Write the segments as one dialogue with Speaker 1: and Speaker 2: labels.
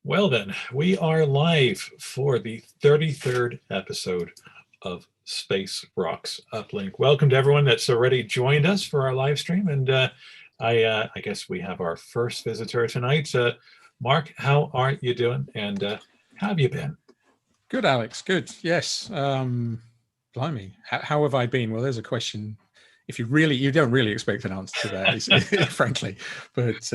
Speaker 1: Well then, we are live for the 33rd episode of Space Rocks Uplink. Welcome to everyone that's already joined us for our live stream. And I guess we have our first visitor tonight. Mark, how are you doing? And how have you been?
Speaker 2: Good, Alex. Good. Yes. Blimey. How have I been? Well, there's a question. If you don't really expect an answer to that, frankly. But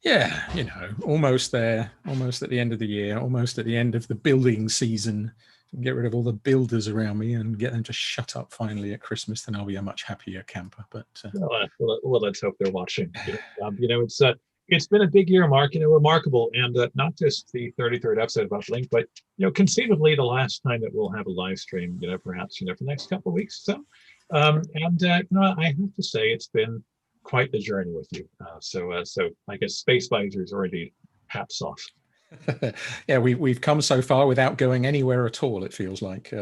Speaker 2: yeah, almost there, almost at the end of the year, almost at the end of the building season. Get rid of all the builders around me and get them to shut up finally at Christmas, then I'll be a much happier camper. But
Speaker 1: well, let's hope they're watching. It's been a big year, Mark. Remarkable, and not just the 33rd episode of Uplink, but conceivably the last time that we'll have a live stream. Perhaps for the next couple of weeks. So, I have to say it's been quite the journey with you. So I guess space visors are indeed hats off.
Speaker 2: Yeah, we've come so far without going anywhere at all, it feels like.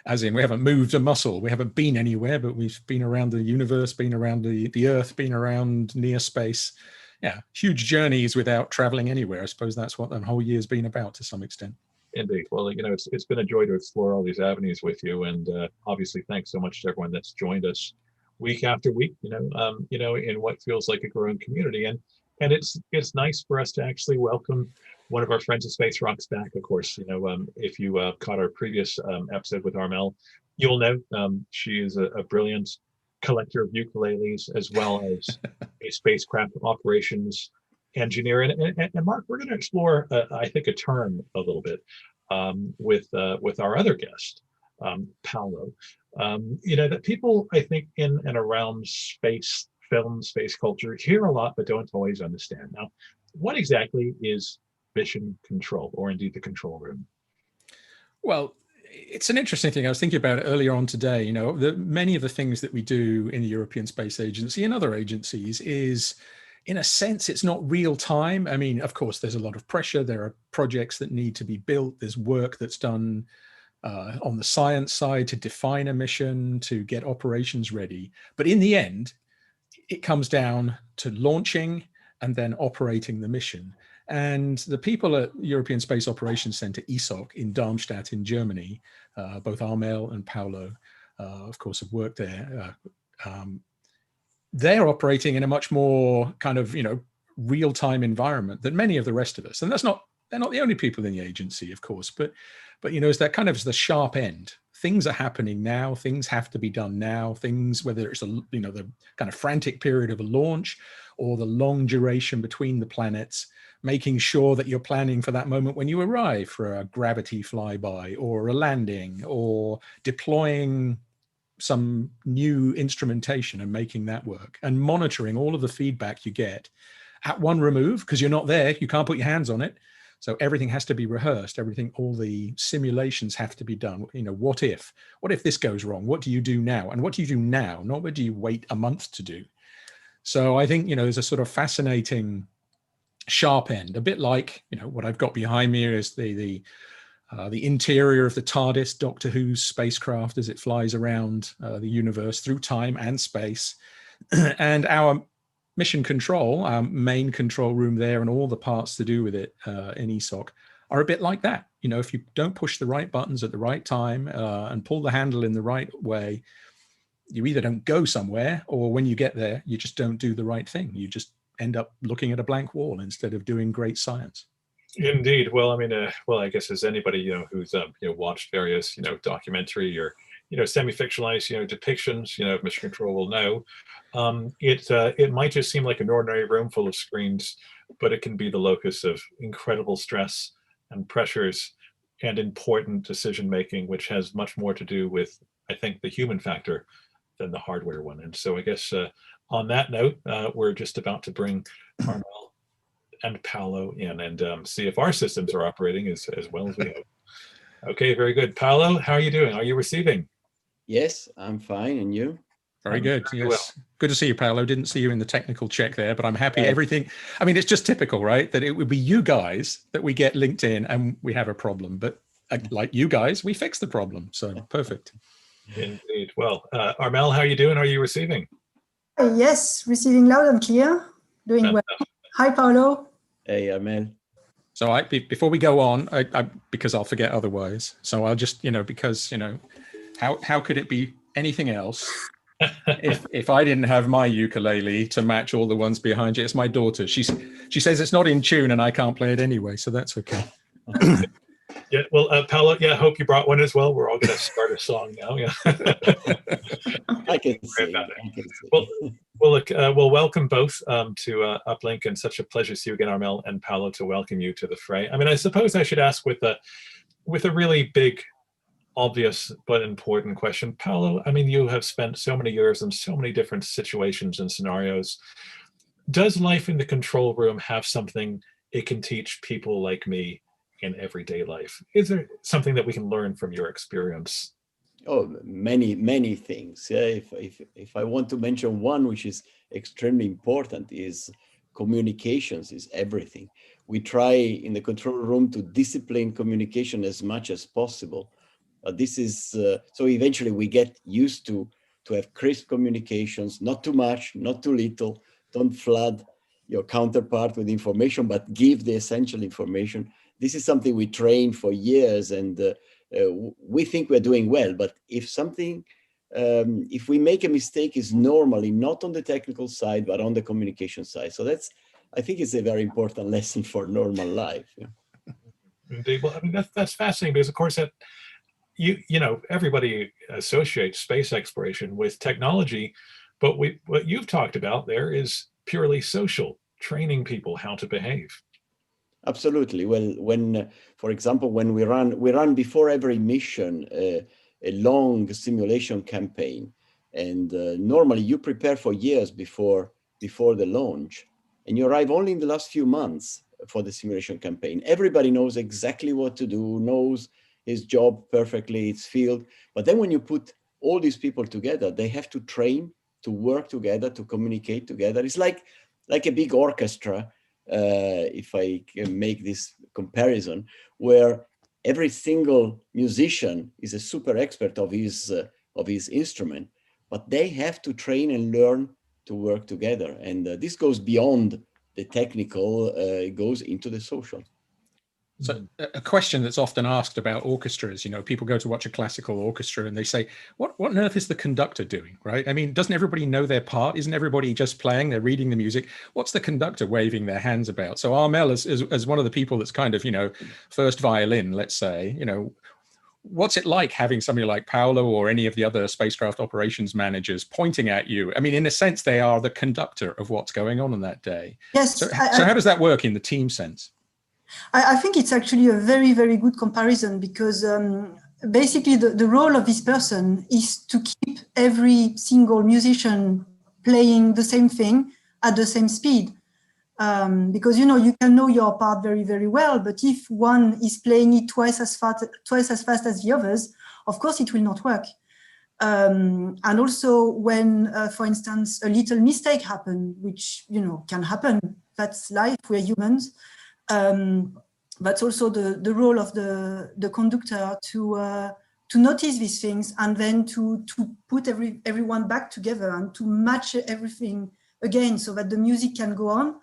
Speaker 2: As in, we haven't moved a muscle. We haven't been anywhere, but we've been around the universe, been around the Earth, been around near space. Yeah, huge journeys without traveling anywhere. I suppose that's what the whole year's been about to some extent.
Speaker 1: Indeed. Well, it's been a joy to explore all these avenues with you, and obviously, thanks so much to everyone that's joined us week after week. In what feels like a growing community, and it's nice for us to actually welcome one of our friends of Space Rocks back. Of course, if you caught our previous episode with Armelle, you'll know she is a brilliant collector of ukuleles as well as a spacecraft operations engineer. And Mark, we're going to explore, I think, a term a little bit with our other guest, Paolo. That people, I think, in and around space film, space culture, hear a lot but don't always understand. Now, what exactly is mission control, or indeed the control room?
Speaker 2: Well, it's an interesting thing. I was thinking about it earlier on today. Many of the things that we do in the European Space Agency and other agencies is, in a sense, it's not real time. I mean, of course, there's a lot of pressure. There are projects that need to be built. There's work that's done on the science side to define a mission, to get operations ready. But in the end, it comes down to launching and then operating the mission. And the people at European Space Operations Center, ESOC, in Darmstadt in Germany, both Armelle and Paolo, of course, have worked there. They're operating in a much more kind of, real-time environment than many of the rest of us. And they're not the only people in the agency, of course, but it's that kind of the sharp end. Things are happening now. Things have to be done now. Things, whether it's the kind of frantic period of a launch or the long duration between the planets, making sure that you're planning for that moment when you arrive for a gravity flyby or a landing, or deploying some new instrumentation and making that work, and monitoring all of the feedback you get at one remove, because you're not there, you can't put your hands on it. So everything has to be rehearsed, all the simulations have to be done. What if this goes wrong? What do you do now? And what do you do now? Not what do you wait a month to do? So I think, there's a sort of fascinating sharp end, a bit like, what I've got behind me is the interior of the TARDIS, Doctor Who's spacecraft, as it flies around the universe through time and space. And our mission control, our main control room there, and all the parts to do with it in ESOC are a bit like that. If you don't push the right buttons at the right time and pull the handle in the right way, you either don't go somewhere, or when you get there, you just don't do the right thing. You just end up looking at a blank wall instead of doing great science.
Speaker 1: Indeed. Well, I mean, I guess as anybody who's watched various documentary or semi-fictionalized depictions of mission control will know, it might just seem like an ordinary room full of screens, but it can be the locus of incredible stress and pressures and important decision making, which has much more to do with, I think, the human factor than the hardware one. And so I guess on that note, we're just about to bring Armelle and Paolo in and see if our systems are operating as well as we hope. Okay, very good. Paolo, how are you doing? Are you receiving?
Speaker 3: Yes, I'm fine. And you?
Speaker 2: Very good. Yes. Well. Good to see you, Paolo. Didn't see you in the technical check there, but I'm happy. Everything. I mean, it's just typical, right? That it would be you guys that we get linked in and we have a problem, but like you guys, we fix the problem. So perfect.
Speaker 1: Indeed. Well, Armelle, how are you doing? Are you receiving?
Speaker 4: Yes, receiving loud and clear. Doing well. Hi, Paolo.
Speaker 3: Hey, Armelle.
Speaker 2: So before we go on, because I'll forget otherwise. So I'll just, because, how could it be anything else if I didn't have my ukulele to match all the ones behind you? It's my daughter. She says it's not in tune and I can't play it anyway, so that's okay.
Speaker 1: Yeah, well, Paolo, I hope you brought one as well. We're all going to start a song now. Yeah.
Speaker 3: I can see.
Speaker 1: Well, look, welcome both to Uplink, and such a pleasure to see you again, Armelle and Paolo, to welcome you to the fray. I mean, I suppose I should ask with a really big, obvious but important question. Paolo, I mean, you have spent so many years in so many different situations and scenarios. Does life in the control room have something it can teach people like me in everyday life? Is there something that we can learn from your experience?
Speaker 3: Oh, many things. Yeah, if I want to mention one, which is extremely important, is communications is everything. We try in the control room to discipline communication as much as possible. This is so eventually we get used to have crisp communications, not too much, not too little. Don't flood your counterpart with information, but give the essential information. This is something we train for years, and we think we're doing well. But if we make a mistake, is normally not on the technical side, but on the communication side. So I think it's a very important lesson for normal life. Yeah.
Speaker 1: Indeed. Well, I mean, that's fascinating, because of course that everybody associates space exploration with technology, but what you've talked about there is purely social, training people how to behave.
Speaker 3: Absolutely. Well, for example, when we run before every mission a long simulation campaign, and normally you prepare for years before the launch, and you arrive only in the last few months for the simulation campaign. Everybody knows exactly what to do, knows his job perfectly, its field. But then when you put all these people together, they have to train to work together, to communicate together. It's like a big orchestra, if I can make this comparison, where every single musician is a super expert of his instrument, but they have to train and learn to work together. And this goes beyond the technical, it goes into the social.
Speaker 2: So a question that's often asked about orchestras, people go to watch a classical orchestra and they say, what on earth is the conductor doing, right? I mean, doesn't everybody know their part? Isn't everybody just playing? They're reading the music. What's the conductor waving their hands about? So Armelle, as one of the people that's kind of, first violin, let's say, what's it like having somebody like Paolo or any of the other spacecraft operations managers pointing at you? I mean, in a sense, they are the conductor of what's going on that day.
Speaker 4: Yes.
Speaker 2: So how does that work in the team sense?
Speaker 4: I think it's actually a very, very good comparison, because basically the role of this person is to keep every single musician playing the same thing at the same speed. Because, you can know your part very, very well, but if one is playing it twice as fast as the others, of course, it will not work. And also when, for instance, a little mistake happens, which, can happen, that's life, we're humans. That's also the role of the conductor to notice these things, and then to put everyone back together and to match everything again, so that the music can go on,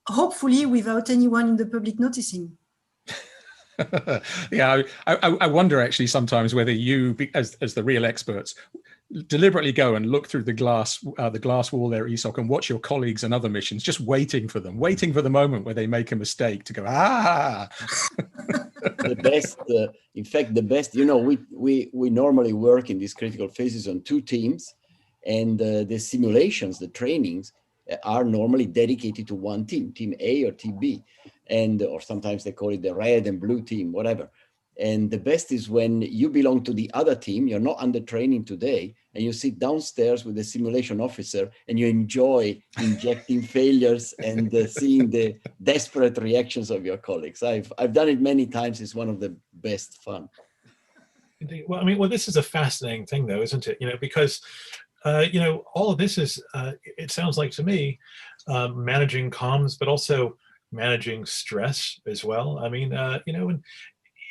Speaker 4: hopefully without anyone in the public noticing.
Speaker 2: Yeah, I wonder actually sometimes whether you, as the real experts, deliberately go and look through the glass wall there at ESOC and watch your colleagues and other missions, just waiting for the moment where they make a mistake to go,
Speaker 3: The best, in fact, we normally work in these critical phases on two teams, and the simulations, the trainings are normally dedicated to one team, team A or team B, or sometimes they call it the red and blue team, whatever. And the best is when you belong to the other team, you're not under training today, and you sit downstairs with the simulation officer and you enjoy injecting failures and seeing the desperate reactions of your colleagues. I've done it many times. It's one of the best fun.
Speaker 1: Well, I mean, this is a fascinating thing, though, isn't it? Because all of this is, it sounds like to me, managing comms, but also managing stress as well. I mean, and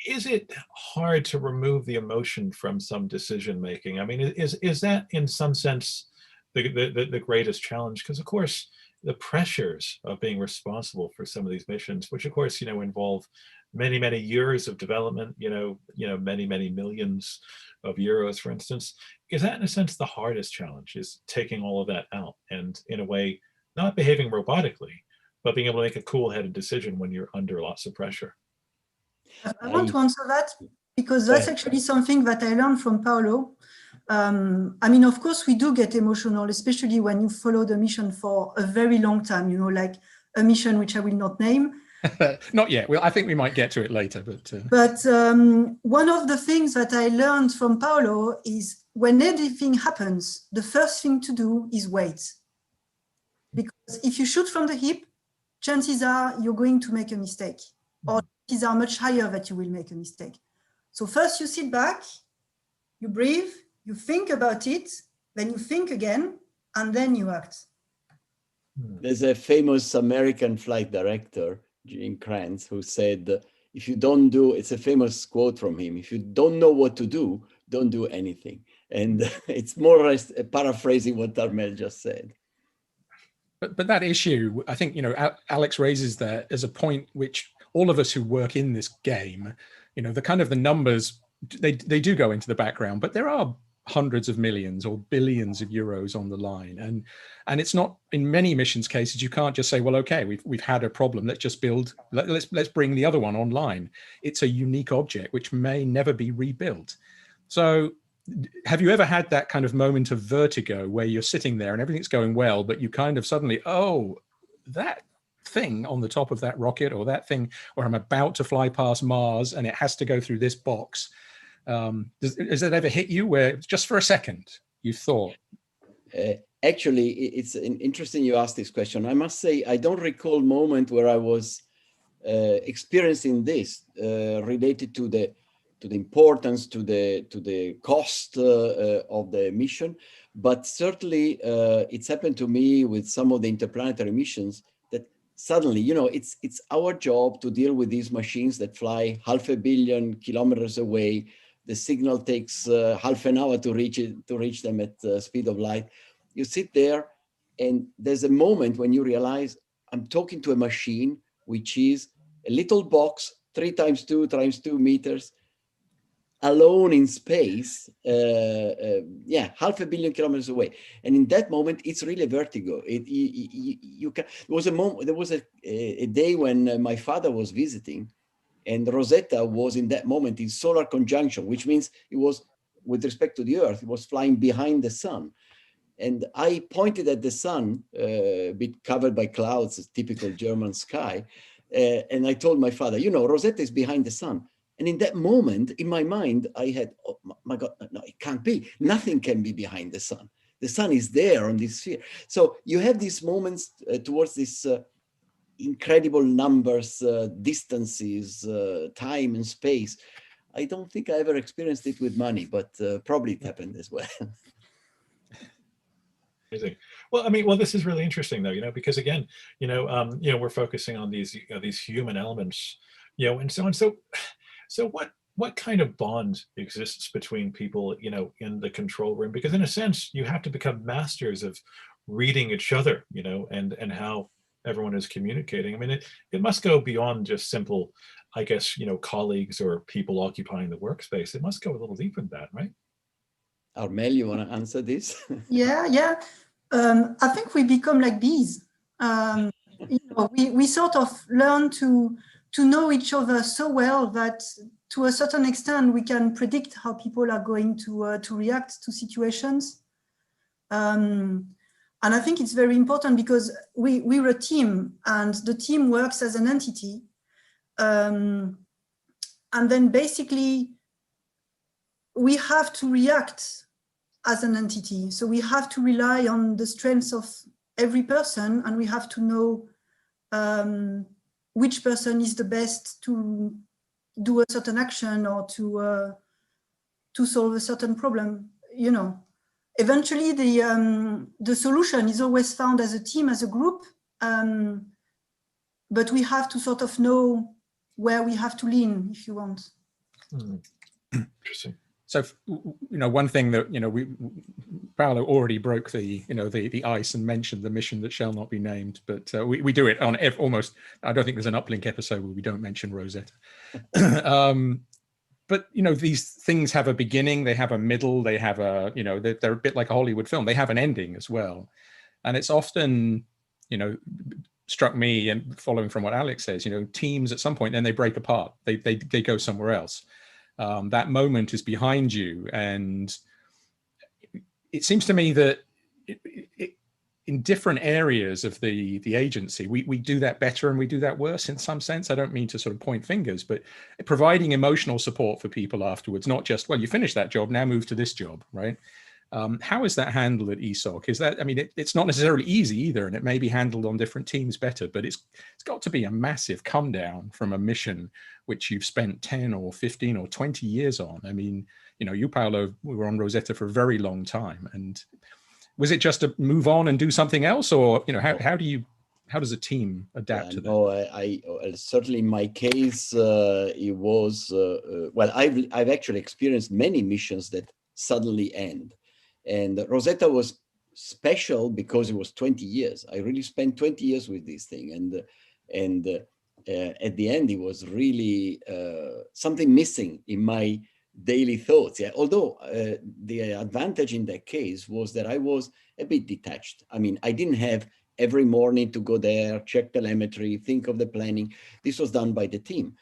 Speaker 1: is it hard to remove the emotion from some decision making? I mean, is that in some sense the greatest challenge? Because of course, the pressures of being responsible for some of these missions, which of course, involve many, many years of development, many, many millions of euros, for instance, is that in a sense the hardest challenge, is taking all of that out and in a way, not behaving robotically, but being able to make a cool-headed decision when you're under lots of pressure?
Speaker 4: I want to answer that because that's actually something that I learned from Paolo. I mean, of course, we do get emotional, especially when you follow the mission for a very long time, like a mission which I will not name.
Speaker 2: Not yet. Well, I think we might get to it later.
Speaker 4: But one of the things that I learned from Paolo is when anything happens, the first thing to do is wait. Because if you shoot from the hip, chances are you're going to make a mistake, or chances are much higher that you will make a mistake. So first you sit back, you breathe, you think about it, then you think again, and then you act.
Speaker 3: There's a famous American flight director, Gene Kranz, who said, if you don't do, it's a famous quote from him, if you don't know what to do, don't do anything. And it's more or less paraphrasing what Armelle just said.
Speaker 2: But that issue, I think, Alex raises there as a point which all of us who work in this game, the numbers, they do go into the background, but there are hundreds of millions or billions of euros on the line. And it's not, in many missions cases, you can't just say, well, okay, we've had a problem, let's just let's bring the other one online. It's a unique object which may never be rebuilt. So have you ever had that kind of moment of vertigo where you're sitting there and everything's going well, but you kind of suddenly, oh, that thing on the top of that rocket, or that thing where I'm about to fly past Mars and it has to go through this box? Has that ever hit you where just for a second you thought?
Speaker 3: Actually, it's interesting you asked this question. I must say, I don't recall a moment where I was experiencing this related to the importance, to the cost of the mission, but certainly it's happened to me with some of the interplanetary missions that suddenly, it's our job to deal with these machines that fly 500 million kilometers away. The signal takes half an hour to reach them at the speed of light. You sit there and there's a moment when you realize I'm talking to a machine, which is a little box, 3 times 2 times 2 meters, alone in space, 500 million kilometers away. And in that moment, it's really vertigo. There was a day when my father was visiting, and Rosetta was in that moment in solar conjunction, which means it was, with respect to the Earth, it was flying behind the sun. And I pointed at the sun, a bit covered by clouds, a typical German sky. And I told my father, Rosetta is behind the sun. And in that moment, in my mind, I had, oh my God, no, it can't be. Nothing can be behind the sun. The sun is there on this sphere. So you have these moments towards this incredible numbers, distances, time and space. I don't think I ever experienced it with money, but probably it happened as well.
Speaker 1: Amazing. Well, this is really interesting, though, because again, we're focusing on these human elements, and so on. So what kind of bond exists between people, in the control room? Because in a sense, you have to become masters of reading each other, and how everyone is communicating. It must go beyond just simple, I guess, colleagues or people occupying the workspace. It must go a little deeper than that, right?
Speaker 3: Armelle, you want to answer this?
Speaker 4: Yeah. I think we become like bees. We sort of learn to know each other so well that to a certain extent we can predict how people are going to react to situations. And I think it's very important because we're a team and the team works as an entity. And then basically we have to react as an entity. So we have to rely on the strengths of every person, and we have to know which person is the best to do a certain action or to solve a certain problem. Eventually the solution is always found as a team, as a group, but we have to sort of know where we have to lean, if you want.
Speaker 1: Interesting.
Speaker 2: So, one thing that, Paolo already broke the ice and mentioned the mission that shall not be named, but we do it on almost, I don't think there's an Uplink episode where we don't mention Rosetta. But, these things have a beginning, they have a middle, they have a, they're a bit like a Hollywood film. They have an ending as well. And it's often, struck me, and following from what Alex says, teams at some point, then they break apart, they go somewhere else. That moment is behind you. And it seems to me that in different areas of the agency, we do that better and we do that worse in some sense. I don't mean to sort of point fingers, but providing emotional support for people afterwards, not just, well, you finished that job, now move to this job, right? How is that handled at ESOC? Is that, it's not necessarily easy either, and it may be handled on different teams better, but it's got to be a massive come down from a mission which you've spent 10 or 15 or 20 years on. You, Paolo, were on Rosetta for a very long time. And was it just to move on and do something else, or how does a team adapt to that?
Speaker 3: No, I certainly in my case it was well, I've actually experienced many missions that suddenly end, and Rosetta was special because it was 20 years. I really spent 20 years with this thing, and at the end it was really something missing in my daily thoughts. Yeah, although the advantage in that case was that I was a bit detached. I didn't have every morning to go there, check telemetry, think of the planning. This was done by the team.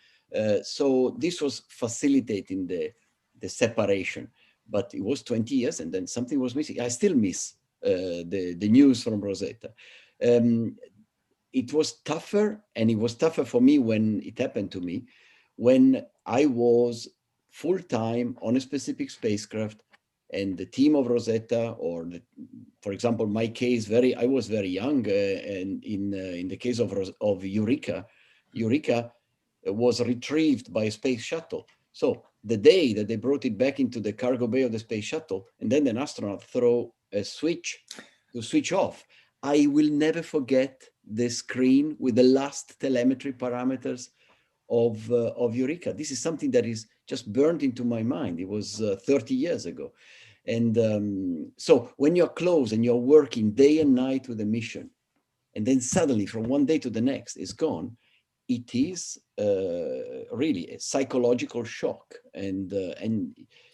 Speaker 3: So this was facilitating the separation. But it was 20 years and then something was missing. I still miss the news from Rosetta. It was tougher, and it was tougher for me when it happened to me, when I was full-time on a specific spacecraft, and the team of Rosetta, or for example, my case, I was very young, and in the case of Eureca, Eureca was retrieved by a space shuttle. So the day that they brought it back into the cargo bay of the space shuttle, and then an astronaut throw a switch to switch off, I will never forget the screen with the last telemetry parameters of Eureca. This is something that is just burned into my mind. It was 30 years ago. And so when you're close and you're working day and night with a mission, and then suddenly from one day to the next it's gone, it is really a psychological shock, and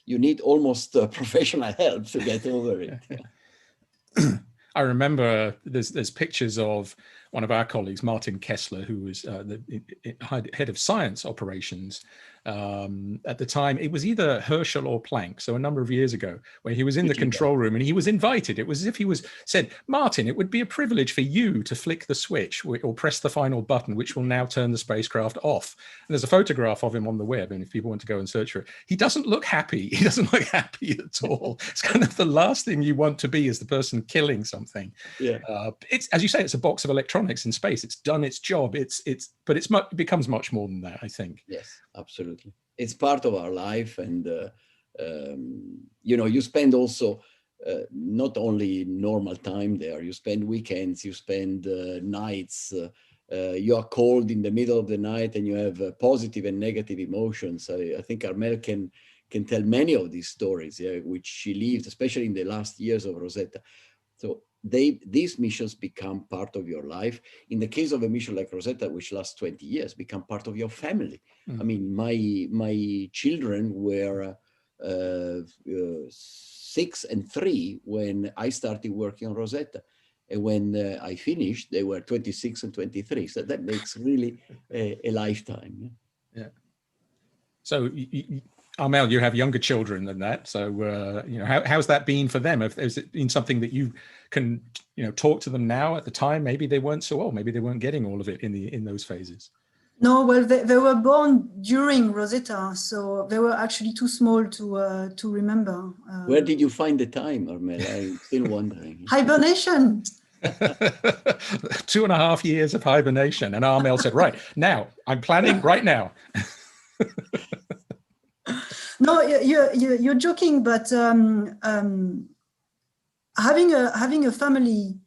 Speaker 3: you need almost professional help to get over it.
Speaker 2: I remember there's pictures of one of our colleagues, Martin Kessler, who was the head of science operations. At the time, it was either Herschel or Planck, so a number of years ago, where he was in the control room and he was invited. It was as if he was said, Martin, it would be a privilege for you to flick the switch or press the final button, which will now turn the spacecraft off. And there's a photograph of him on the web, and if people want to go and search for it, he doesn't look happy. He doesn't look happy at all. It's kind of the last thing you want to be as the person killing something.
Speaker 3: Yeah.
Speaker 2: It's, as you say, it's a box of electronics in space. It's done its job. But it becomes much more than that, I think.
Speaker 3: Yes, absolutely. It's part of our life, and you spend also not only normal time there. You spend weekends, you spend nights. You are cold in the middle of the night, and you have positive and negative emotions. I think Armelle can tell many of these stories, which she lived, especially in the last years of Rosetta. So these missions become part of your life. In the case of a mission like Rosetta, which lasts 20 years, become part of your family. My children were 6 and 3 when I started working on Rosetta. And when I finished, they were 26 and 23. So that makes really a lifetime.
Speaker 2: Yeah. So Armelle, you have younger children than that. So, how's that been for them? Has it been something that you can, talk to them now? At the time, maybe they weren't so old. Maybe they weren't getting all of it in those phases.
Speaker 4: No, well, they were born during Rosetta, so they were actually too small to remember.
Speaker 3: Where did you find the time, Armelle? I'm still wondering.
Speaker 4: Hibernation.
Speaker 2: 2.5 years of hibernation. And Armelle said, right, now, I'm planning right now.
Speaker 4: No, you're joking, but having a family,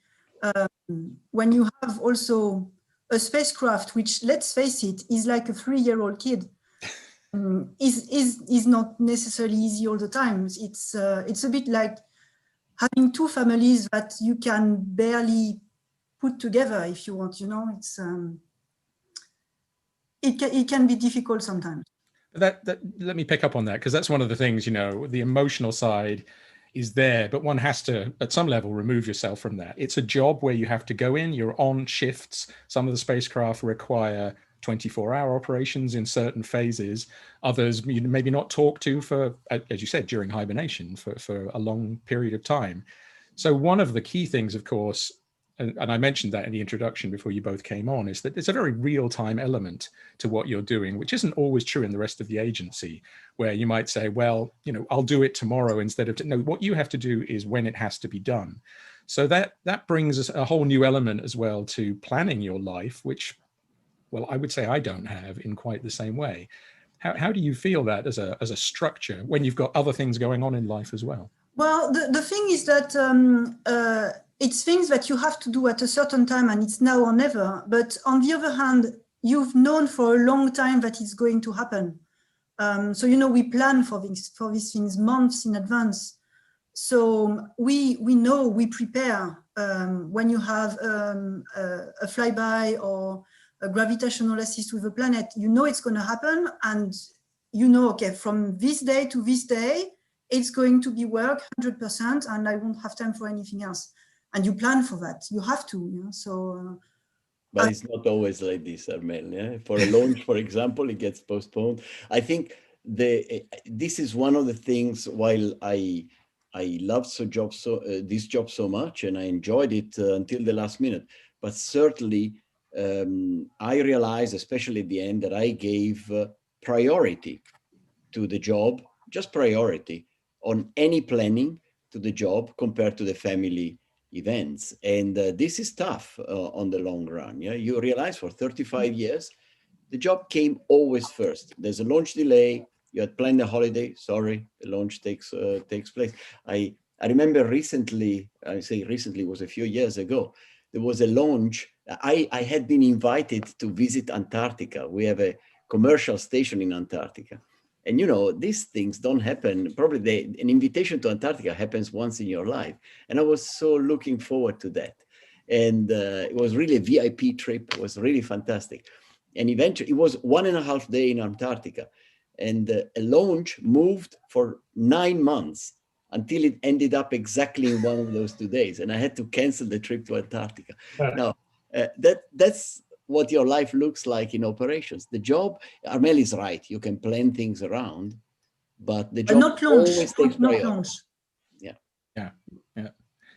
Speaker 4: when you have also a spacecraft, which, let's face it, is like a 3-year-old kid, is not necessarily easy all the time. It's a bit like having two families that you can barely put together if you want, you know. It's it can be difficult sometimes.
Speaker 2: That let me pick up on that, because that's one of the things, you know, the emotional side is there, but one has to, at some level, remove yourself from that. It's a job where you have to go in, you're on shifts. Some of the spacecraft require 24-hour operations in certain phases. Others you maybe not talk to for, as you said, during hibernation for a long period of time. So one of the key things, of course, and I mentioned that in the introduction before you both came on, is that there's a very real-time element to what you're doing, which isn't always true in the rest of the agency, where you might say, well, you know, I'll do it tomorrow instead of, no, what you have to do is when it has to be done. So that brings us a whole new element as well to planning your life, which, well, I would say I don't have in quite the same way. How do you feel that as a structure when you've got other things going on in life as well?
Speaker 4: Well, the thing is that it's things that you have to do at a certain time, and it's now or never. But on the other hand, you've known for a long time that it's going to happen. So, you know, we plan for these things months in advance. So we know, we prepare. When you have a flyby or a gravitational assist with a planet, you know it's going to happen, and you know, okay, from this day to this day, it's going to be work 100%, and I won't have time for anything else. And you plan for that. You have to, you know. So.
Speaker 3: But it's not always like this, Armelle. Yeah? For a launch, for example, it gets postponed. I think this is one of the things. While I loved this job so much, and I enjoyed it until the last minute, but certainly I realized, especially at the end, that I gave priority to the job, just priority on any planning to the job compared to the family events. And this is tough on the long run. Yeah, you realize for 35 years, the job came always first. There's a launch delay. You had planned a holiday. Sorry, the launch takes place. I remember recently, I say recently, was a few years ago, there was a launch. I had been invited to visit Antarctica. We have a commercial station in Antarctica. And you know, these things don't happen. Probably an invitation to Antarctica happens once in your life. And I was so looking forward to that. And it was really a VIP trip. It was really fantastic. And eventually it was 1.5 days in Antarctica. And a launch moved for 9 months until it ended up exactly in one of those 2 days. And I had to cancel the trip to Antarctica. Now, that's what your life looks like in operations. The job, Armelle is right. You can plan things around, but the job
Speaker 4: not launch,
Speaker 3: always takes priority.
Speaker 4: Launch.
Speaker 2: Yeah.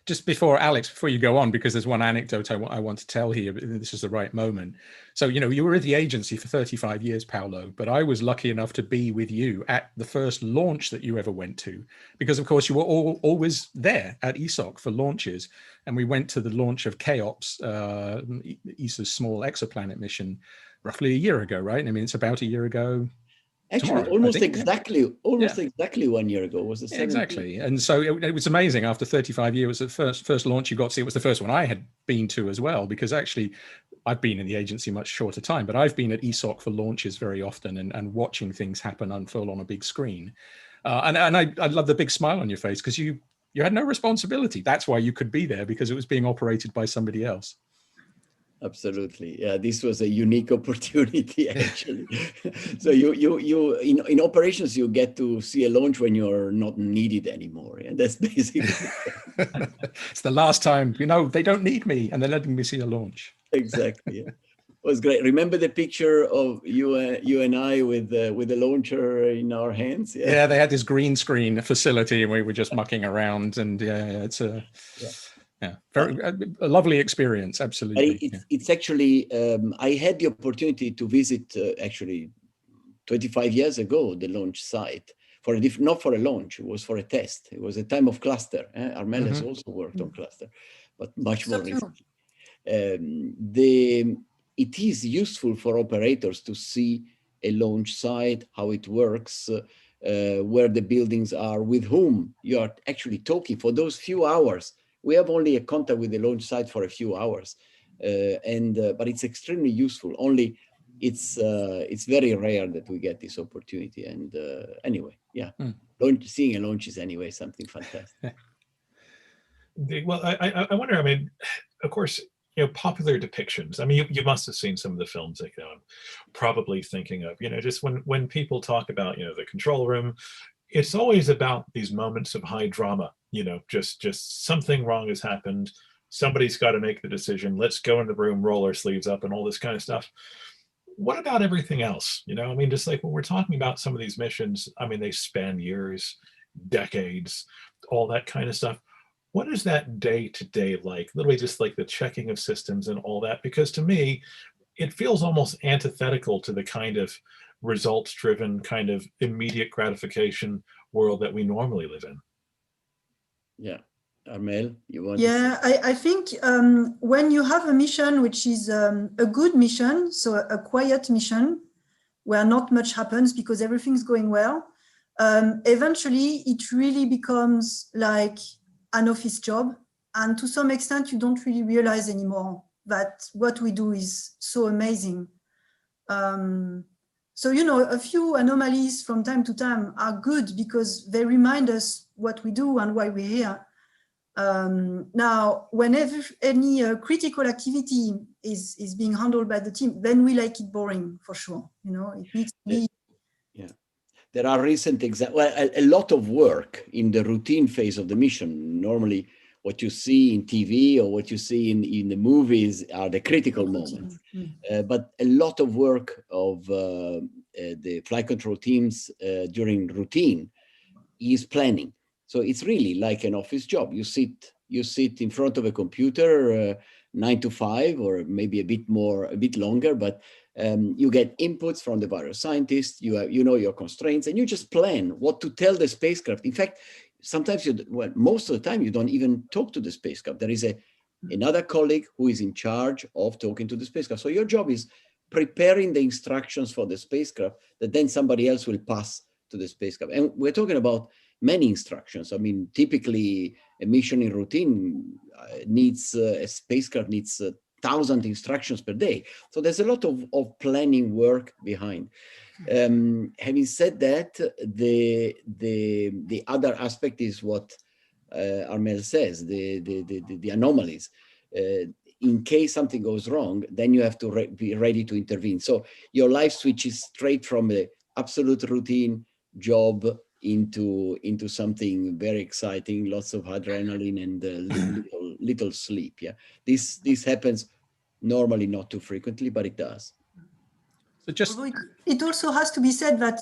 Speaker 2: Just before, Alex, before you go on, because there's one anecdote I want to tell here, but this is the right moment. So, you know, you were at the agency for 35 years, Paolo, but I was lucky enough to be with you at the first launch that you ever went to, because of course you were always there at ESOC for launches. And we went to the launch of Cheops, ESA's small exoplanet mission, roughly a year ago, right? I mean, it's about a year ago.
Speaker 3: Actually,
Speaker 2: tomorrow,
Speaker 3: almost exactly 1 year ago was the 17th.
Speaker 2: Exactly. And so it was amazing. After 35 years, it was the first launch you got to see. It was the first one I had been to as well, because actually I've been in the agency much shorter time, but I've been at ESOC for launches very often and watching things happen unfold on a big screen. And I love the big smile on your face, because you had no responsibility. That's why you could be there, because it was being operated by somebody else.
Speaker 3: Absolutely. Yeah, this was a unique opportunity, actually. So you in operations, you get to see a launch when you're not needed anymore. And that's basically
Speaker 2: it's the last time, you know, they don't need me and they're letting me see a launch.
Speaker 3: Exactly. Yeah. It was great. Remember the picture of you and I with the launcher in our hands?
Speaker 2: Yeah, they had this green screen facility and we were just mucking around, and it's very a lovely experience. Absolutely.
Speaker 3: It's actually I had the opportunity to visit actually 25 years ago the launch site for not for a launch. It was for a test. It was a time of cluster. Armelle has also worked on cluster, but much more recently. It is useful for operators to see a launch site, how it works, where the buildings are, with whom you are actually talking for those few hours. We have only a contact with the launch site for a few hours, but it's extremely useful. Only it's very rare that we get this opportunity. And anyway, yeah, seeing a launch is anyway something fantastic.
Speaker 1: Well, I wonder, I mean, of course, popular depictions. I mean, you must have seen some of the films that, I'm probably thinking of, just when people talk about, the control room, it's always about these moments of high drama, just something wrong has happened. Somebody's got to make the decision. Let's go in the room, roll our sleeves up and all this kind of stuff. What about everything else? I mean, just like when we're talking about some of these missions, I mean, they span years, decades, all that kind of stuff. What is that day to day like? Literally just like the checking of systems and all that? Because to me, it feels almost antithetical to the kind of results driven, kind of immediate gratification world that we normally live in.
Speaker 3: Yeah. Armelle, you want
Speaker 4: Yeah, I think when you have a mission which is a good mission, so a quiet mission where not much happens because everything's going well, eventually it really becomes like an office job. And to some extent, you don't really realize anymore that what we do is so amazing. So, a few anomalies from time to time are good because they remind us what we do and why we're here. Now, whenever any critical activity is being handled by the team, then we like it boring for sure. It needs to be.
Speaker 3: Yeah, there are recent examples. Well, a lot of work in the routine phase of the mission. Normally, what you see in TV or what you see in the movies are the critical moments. But a lot of work of the flight control teams during routine is planning. So it's really like an office job. You sit in front of a computer 9 to 5, or maybe a bit longer, but you get inputs from the various scientists. You know your constraints, and you just plan what to tell the spacecraft. In fact, sometimes most of the time you don't even talk to the spacecraft. There is another colleague who is in charge of talking to the spacecraft. So your job is preparing the instructions for the spacecraft that then somebody else will pass to the spacecraft. And we're talking about many instructions. I mean, typically a mission in routine a spacecraft needs 1,000 instructions per day. So there's a lot of planning work behind. Having said that, the other aspect is what Armelle says, the anomalies. In case something goes wrong, then you have to be ready to intervene. So your life switches straight from the absolute routine job into something very exciting, lots of adrenaline and little sleep. Yeah, this happens normally not too frequently, but it does.
Speaker 4: So it also has to be said that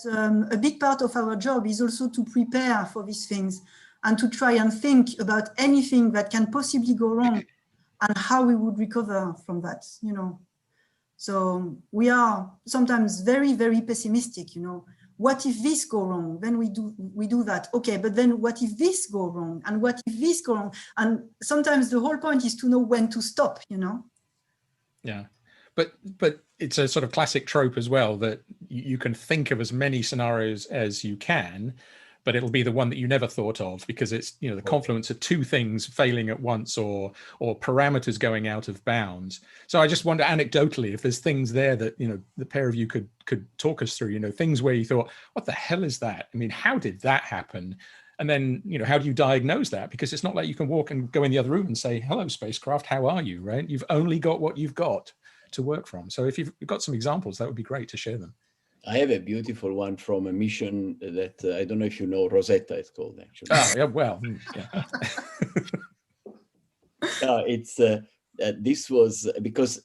Speaker 4: a big part of our job is also to prepare for these things and to try and think about anything that can possibly go wrong and how we would recover from that. So we are sometimes very, very pessimistic. What if this go wrong? Then we do that. Okay, but then what if this go wrong? And what if this go wrong? And sometimes the whole point is to know when to stop,
Speaker 2: Yeah, but it's a sort of classic trope as well that you can think of as many scenarios as you can, but it'll be the one that you never thought of because it's, the confluence of two things failing at once or parameters going out of bounds. So I just wonder anecdotally if there's things there that, the pair of you could talk us through, things where you thought, what the hell is that? I mean, how did that happen? And then, how do you diagnose that? Because it's not like you can walk and go in the other room and say, hello, spacecraft, how are you, right? You've only got what you've got to work from. So if you've got some examples, that would be great to share them.
Speaker 3: I have a beautiful one from a mission that I don't know if you know, Rosetta it's called actually.
Speaker 2: Oh, yeah, well, yeah.
Speaker 3: It's this was because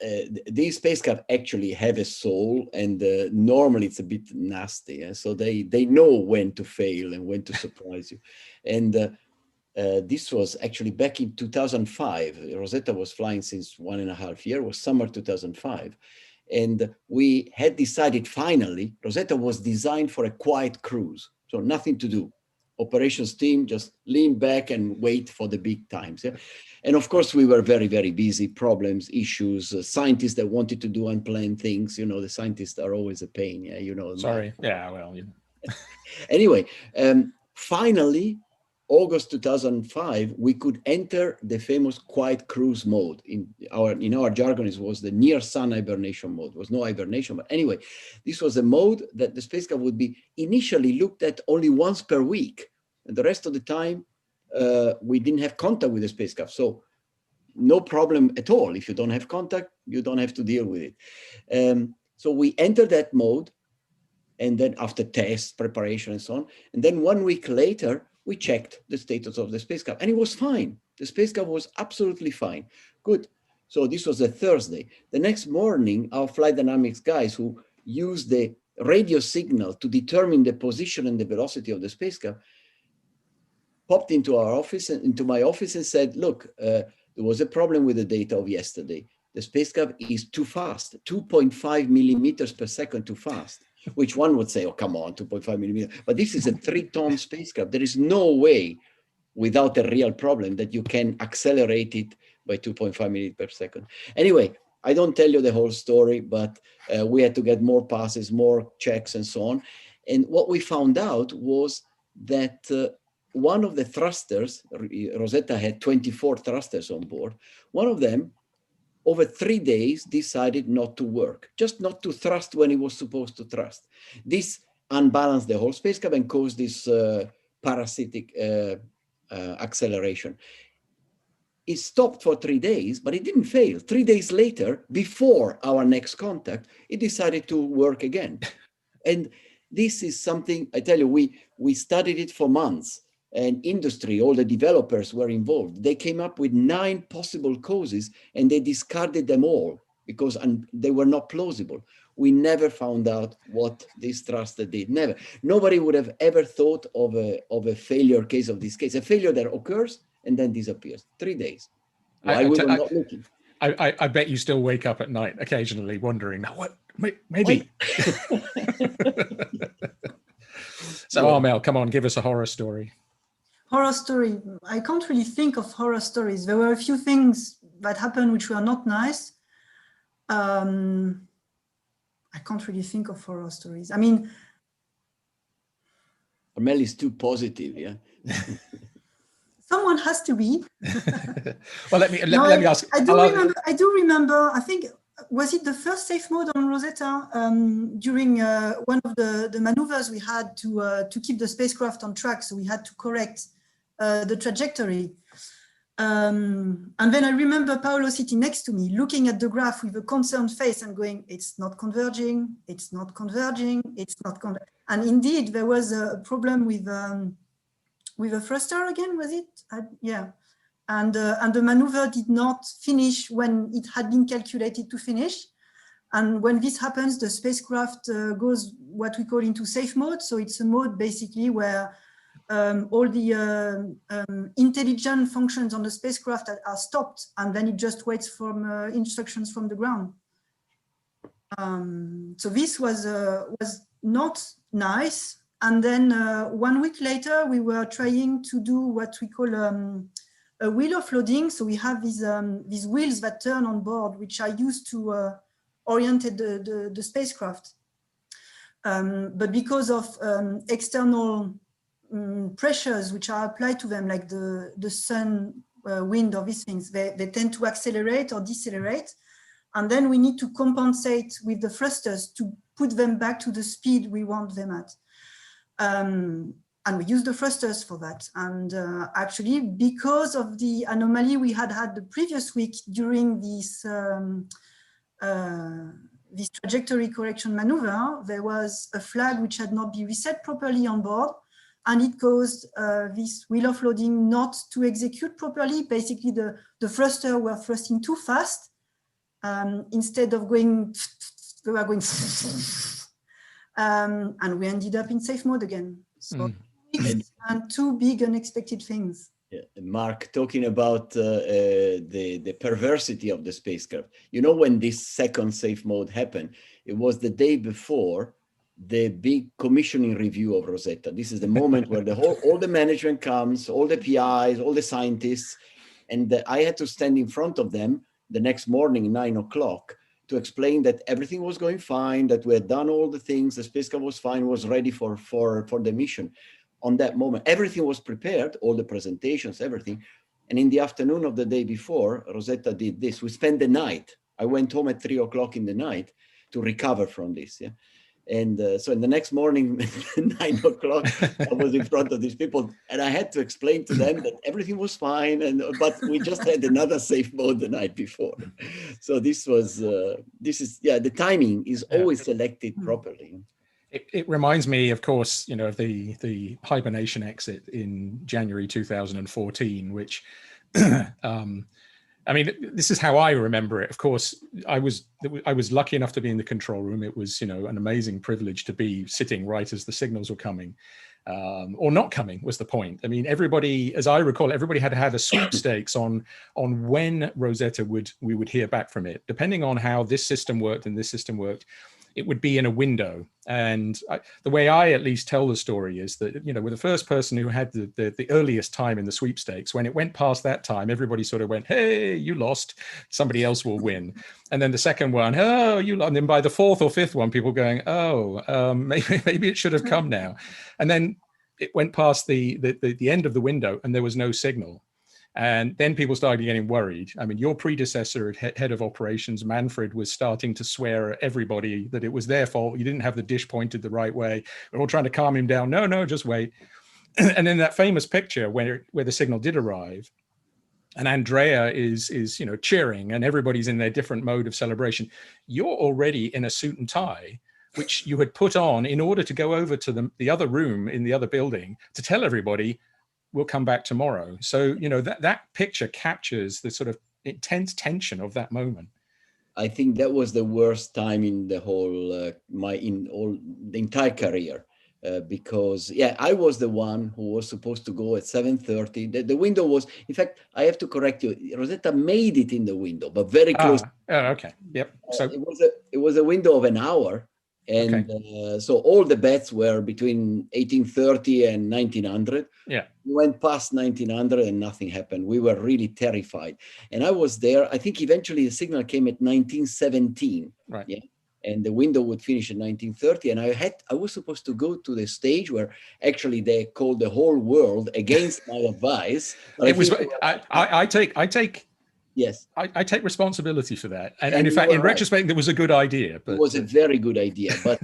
Speaker 3: these spacecraft actually have a soul, and normally it's a bit nasty. So they know when to fail and when to surprise you. And this was actually back in 2005. Rosetta was flying since 1.5 years, it was summer 2005. And we had decided finally, Rosetta was designed for a quiet cruise. So nothing to do. Operations team just lean back and wait for the big times. Yeah? And of course, we were very, very busy, problems, issues, scientists that wanted to do unplanned things. The scientists are always a pain. Yeah,
Speaker 2: Sorry. Yeah, well,
Speaker 3: Anyway, finally, August 2005, we could enter the famous quiet cruise mode. In our jargon, it was the near sun hibernation mode. There was no hibernation, but anyway, this was a mode that the spacecraft would be initially looked at only once per week. And the rest of the time, we didn't have contact with the spacecraft. So no problem at all. If you don't have contact, you don't have to deal with it. So we entered that mode, and then after tests, preparation, and so on. And then 1 week later, we checked the status of the spacecraft, and it was fine. The spacecraft was absolutely fine. Good. So this was a Thursday. The next morning, our flight dynamics guys who used the radio signal to determine the position and the velocity of the spacecraft popped into our office and into my office and said, look, there was a problem with the data of yesterday. The spacecraft is too fast, 2.5 millimeters per second too fast. Which one would say, oh, come on, 2.5 millimeters. But this is a 3-ton spacecraft. There is no way, without a real problem, that you can accelerate it by 2.5 millimeters per second. Anyway, I don't tell you the whole story, but we had to get more passes, more checks, and so on. And what we found out was that one of the thrusters, Rosetta had 24 thrusters on board. One of them, over 3 days, decided not to work, just not to thrust when it was supposed to thrust. This unbalanced the whole spacecraft and caused this parasitic acceleration. It stopped for 3 days, but it didn't fail. 3 days later, before our next contact, it decided to work again. And this is something, I tell you, we studied it for months. And industry, all the developers were involved. They came up with 9 possible causes and they discarded them all because they were not plausible. We never found out what this thruster did, never. Nobody would have ever thought of a failure case of this case, a failure that occurs and then disappears. 3 days. Why we were not looking.
Speaker 2: I bet you still wake up at night occasionally wondering, what, maybe. So Armelle, come on, give us a horror story.
Speaker 4: Horror story. I can't really think of horror stories. There were a few things that happened which were not nice. I can't really think of horror stories. I mean,
Speaker 3: Armelle is too positive, yeah.
Speaker 4: Someone has to be.
Speaker 2: Well, let me ask.
Speaker 4: I do remember. I think, was it the first safe mode on Rosetta during one of the maneuvers we had to keep the spacecraft on track? So we had to correct the trajectory. And then I remember Paolo sitting next to me, looking at the graph with a concerned face and going, it's not converging, it's not converging, it's not converging. And indeed, there was a problem with a thruster again, was it? Yeah. And the maneuver did not finish when it had been calculated to finish. And when this happens, the spacecraft goes what we call into safe mode. So it's a mode basically where all the intelligent functions on the spacecraft are stopped, and then it just waits for instructions from the ground. So this was not nice. And then 1 week later, we were trying to do what we call a wheel offloading. So we have these wheels that turn on board, which are used to orient the spacecraft. But because of external pressures which are applied to them, like the sun, wind, or these things, they tend to accelerate or decelerate. And then we need to compensate with the thrusters to put them back to the speed we want them at. And we use the thrusters for that. And actually, because of the anomaly we had the previous week during this trajectory correction maneuver, there was a flag which had not been reset properly on board, and it caused this wheel offloading not to execute properly. Basically, the thruster were thrusting too fast. Instead of going, they were going, and we ended up in safe mode again. So and 2 big unexpected things.
Speaker 3: Yeah. Mark, talking about the perversity of the spacecraft. You know, when this second safe mode happened, it was the day before the big commissioning review of Rosetta. This is the moment where all the management comes, all the PIs, all the scientists, and I had to stand in front of them the next morning, 9 o'clock, to explain that everything was going fine, that we had done all the things, the spacecraft was fine, was ready for the mission. on that moment. Everything was prepared, all the presentations, everything. And in the afternoon of the day before, Rosetta did this. We spent the night. I went home at 3 o'clock in the night to recover from this. Yeah. And so in the next morning, 9 o'clock, I was in front of these people, and I had to explain to them that everything was fine, but we just had another safe mode the night before. So this is the timing is always selected properly.
Speaker 2: It reminds me, of course, of the hibernation exit in January 2014, which, I mean, this is how I remember it. Of course, I was lucky enough to be in the control room. It was, an amazing privilege to be sitting right as the signals were coming, or not coming was the point. I mean, everybody, as I recall, everybody had had a sweepstakes on when Rosetta we would hear back from it, depending on how this system worked and this system worked. It would be in a window. And the way I at least tell the story is that, with the first person who had the earliest time in the sweepstakes, when it went past that time, everybody sort of went, hey, you lost, somebody else will win. And then the second one, oh, you lost. And then by the fourth or fifth one, people going, oh, maybe it should have come now. And then it went past the end of the window and there was no signal. And then people started getting worried. I mean, your predecessor, head of operations, Manfred, was starting to swear at everybody that it was their fault. You didn't have the dish pointed the right way. We're all trying to calm him down. No, just wait. And then that famous picture where the signal did arrive, and Andrea is cheering, and everybody's in their different mode of celebration. You're already in a suit and tie, which you had put on in order to go over to the other room in the other building to tell everybody, we'll come back tomorrow. So, that picture captures the sort of intense tension of that moment.
Speaker 3: I think that was the worst time in the whole, the entire career, because I was the one who was supposed to go at 7:30. The window was, in fact, I have to correct you. Rosetta made it in the window, but very close.
Speaker 2: Oh, okay. Yep. So
Speaker 3: it was a window of an hour. And okay. So all the bets were between 1830 and 1900.
Speaker 2: Yeah.
Speaker 3: We went past 1900 and nothing happened. We were really terrified. And I was there. I think eventually the signal came at 1917.
Speaker 2: Right.
Speaker 3: Yeah. And the window would finish at 1930. And I was supposed to go to the stage where actually they called the whole world against my advice.
Speaker 2: I take
Speaker 3: Yes,
Speaker 2: I take responsibility for that. And in fact, in retrospect, it was a good idea. But it
Speaker 3: was a very good idea. But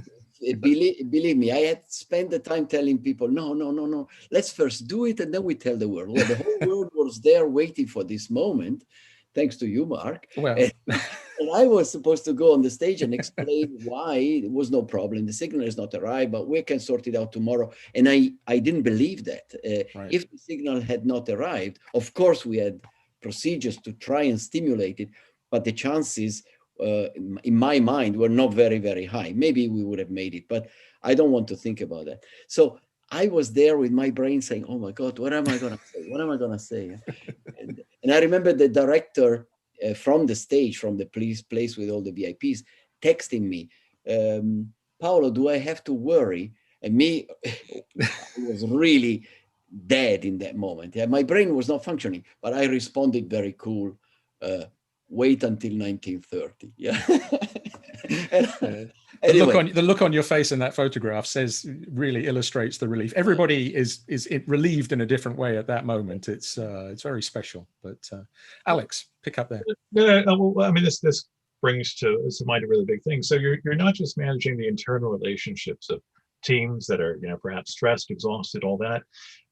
Speaker 3: believe me, I had spent the time telling people, no, let's first do it and then we tell the world. Well, the whole world was there waiting for this moment, thanks to you, Mark.
Speaker 2: Well,
Speaker 3: and I was supposed to go on the stage and explain why it was no problem. The signal has not arrived, but we can sort it out tomorrow. And I didn't believe that.
Speaker 2: Right.
Speaker 3: If the signal had not arrived, of course we had procedures to try and stimulate it, but the chances in my mind were not very, very high. Maybe we would have made it, but I don't want to think about that. So I was there with my brain saying, oh my God, what am I going to say? What am I going to say? And I remember the director from the stage, from the place with all the VIPs, texting me, Paolo, do I have to worry? And me, I was really dead in that moment. Yeah, my brain was not functioning, but I responded very cool. Wait until 1930. Yeah.
Speaker 2: Anyway. The look on your face in that photograph really illustrates the relief. Everybody is relieved in a different way at that moment. It's very special. But Alex, pick up there.
Speaker 1: Well, I mean, this brings to mind a really big thing. So you're not just managing the internal relationships of teams that are perhaps stressed, exhausted, all that.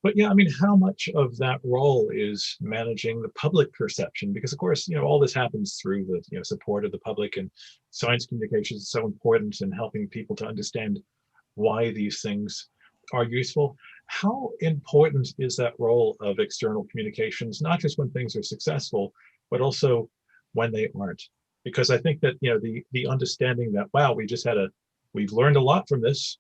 Speaker 1: But I mean, how much of that role is managing the public perception? Because of course, all this happens through the support of the public, and science communication is so important in helping people to understand why these things are useful. How important is that role of external communications, not just when things are successful, but also when they aren't? Because I think that the understanding that, wow, we've learned a lot from this,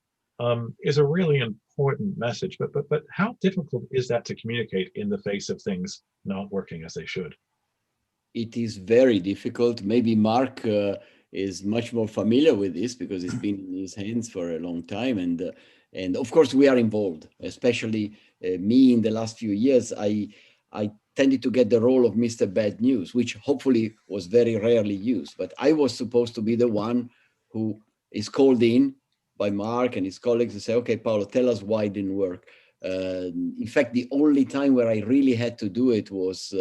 Speaker 1: is a really important message. But how difficult is that to communicate in the face of things not working as they should?
Speaker 3: It is very difficult. Maybe Mark is much more familiar with this because it's been in his hands for a long time, and of course we are involved. Especially me in the last few years, I tended to get the role of Mr. Bad News, which hopefully was very rarely used. But I was supposed to be the one who is called in by Mark and his colleagues to say, okay, Paolo, tell us why it didn't work. In fact, the only time where I really had to do it was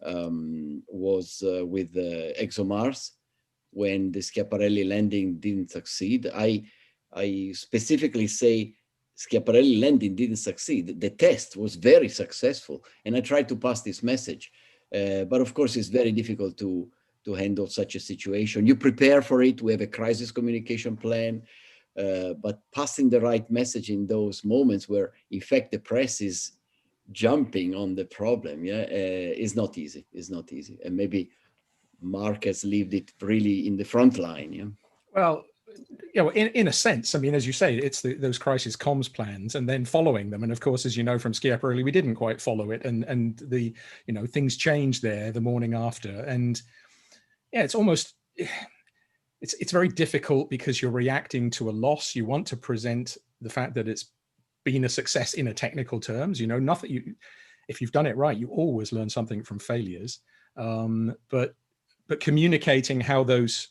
Speaker 3: with ExoMars, when the Schiaparelli landing didn't succeed. I specifically say Schiaparelli landing didn't succeed. The test was very successful, and I tried to pass this message. But of course, it's very difficult to handle such a situation. You prepare for it. We have a crisis communication plan, but passing the right message in those moments where, in fact, the press is jumping on the problem, is not easy. It's not easy, and maybe Mark has lived it really in the front line. Yeah.
Speaker 2: Well, in a sense, I mean, as you say, it's those crisis comms plans and then following them. And of course, as you know from Schiaparelli, we didn't quite follow it, and the things changed there the morning after. And yeah, it's almost it's very difficult because you're reacting to a loss. You want to present the fact that it's been a success in a technical terms. Nothing. If you've done it right, you always learn something from failures. But communicating how those,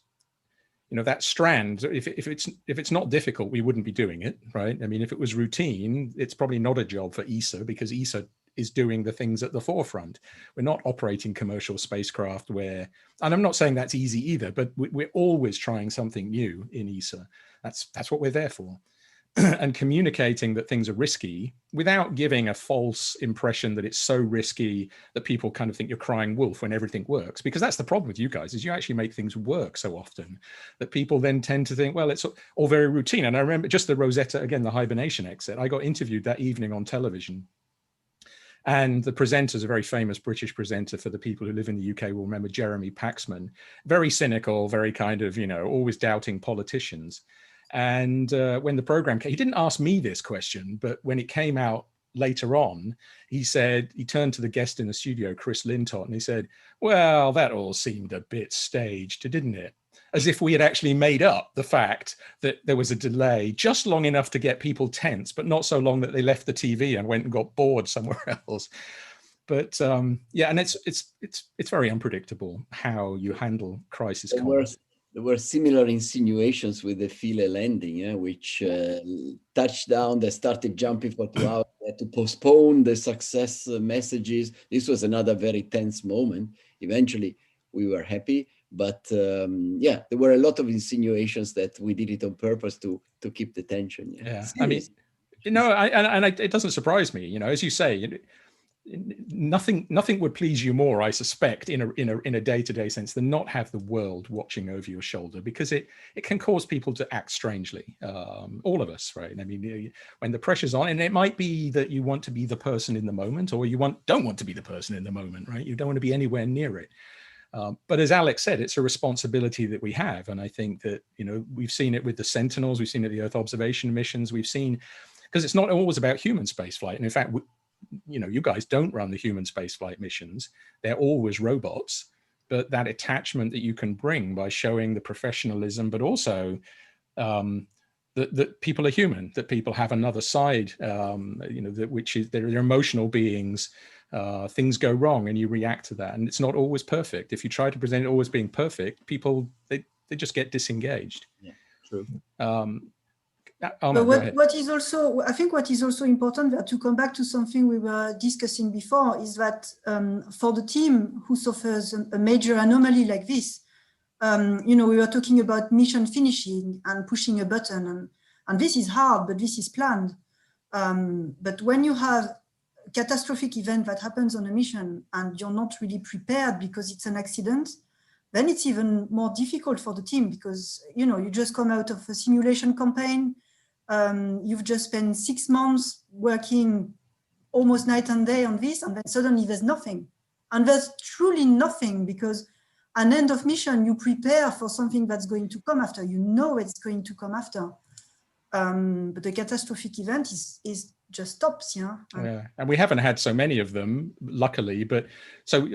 Speaker 2: that strand, if it's not difficult, we wouldn't be doing it, right? I mean, if it was routine, it's probably not a job for ESA, because ESA is doing the things at the forefront. We're not operating commercial spacecraft and I'm not saying that's easy either, but we're always trying something new in ESA. That's what we're there for. And communicating that things are risky without giving a false impression that it's so risky that people kind of think you're crying wolf when everything works. Because that's the problem with you guys, is you actually make things work so often that people then tend to think, well, it's all very routine. And I remember just the Rosetta, again, the hibernation exit, I got interviewed that evening on television. And the presenter's a very famous British presenter. For the people who live in the UK will remember Jeremy Paxman, very cynical, very kind of, always doubting politicians. And when the program came, he didn't ask me this question, but when it came out later on, he turned to the guest in the studio, Chris Lintott, and he said, well, that all seemed a bit staged, didn't it? As if we had actually made up the fact that there was a delay just long enough to get people tense, but not so long that they left the TV and went and got bored somewhere else. But yeah, and it's very unpredictable how you handle crisis comms.
Speaker 3: There were similar insinuations with the Philae landing, which touchdown, they started jumping for 2 hours, they had to postpone the success messages. This was another very tense moment. Eventually, we were happy, but yeah, there were a lot of insinuations that we did it on purpose to keep the tension.
Speaker 2: Yeah, I mean, it doesn't surprise me. As you say, nothing would please you more, I suspect, in a day-to-day sense, than not have the world watching over your shoulder, because it can cause people to act strangely. All of us, right? I mean, when the pressure's on, and it might be that you want to be the person in the moment, or you don't want to be the person in the moment, right? You don't want to be anywhere near it. But as Alex said, it's a responsibility that we have, and I think that we've seen it with the Sentinels, we've seen it with the Earth observation missions, we've seen, because it's not always about human spaceflight, and in fact, you guys don't run the human spaceflight missions. They're always robots, but that attachment that you can bring by showing the professionalism, but also that people are human, that people have another side, which is they're emotional beings. Things go wrong and you react to that. And it's not always perfect. If you try to present it always being perfect, people, they just get disengaged.
Speaker 3: Yeah, true.
Speaker 2: But
Speaker 4: what is also, I think what is also important, to come back to something we were discussing before, is that for the team who suffers a major anomaly like this, we were talking about mission finishing and pushing a button, and this is hard, but this is planned. But when you have a catastrophic event that happens on a mission and you're not really prepared because it's an accident, then it's even more difficult for the team, because you just come out of a simulation campaign. You've just spent 6 months working almost night and day on this, and then suddenly there's nothing. And there's truly nothing, because an end of mission, you prepare for something that's going to come after. You know it's going to come after. But the catastrophic event is just stops, yeah.
Speaker 2: And we haven't had so many of them, luckily. But so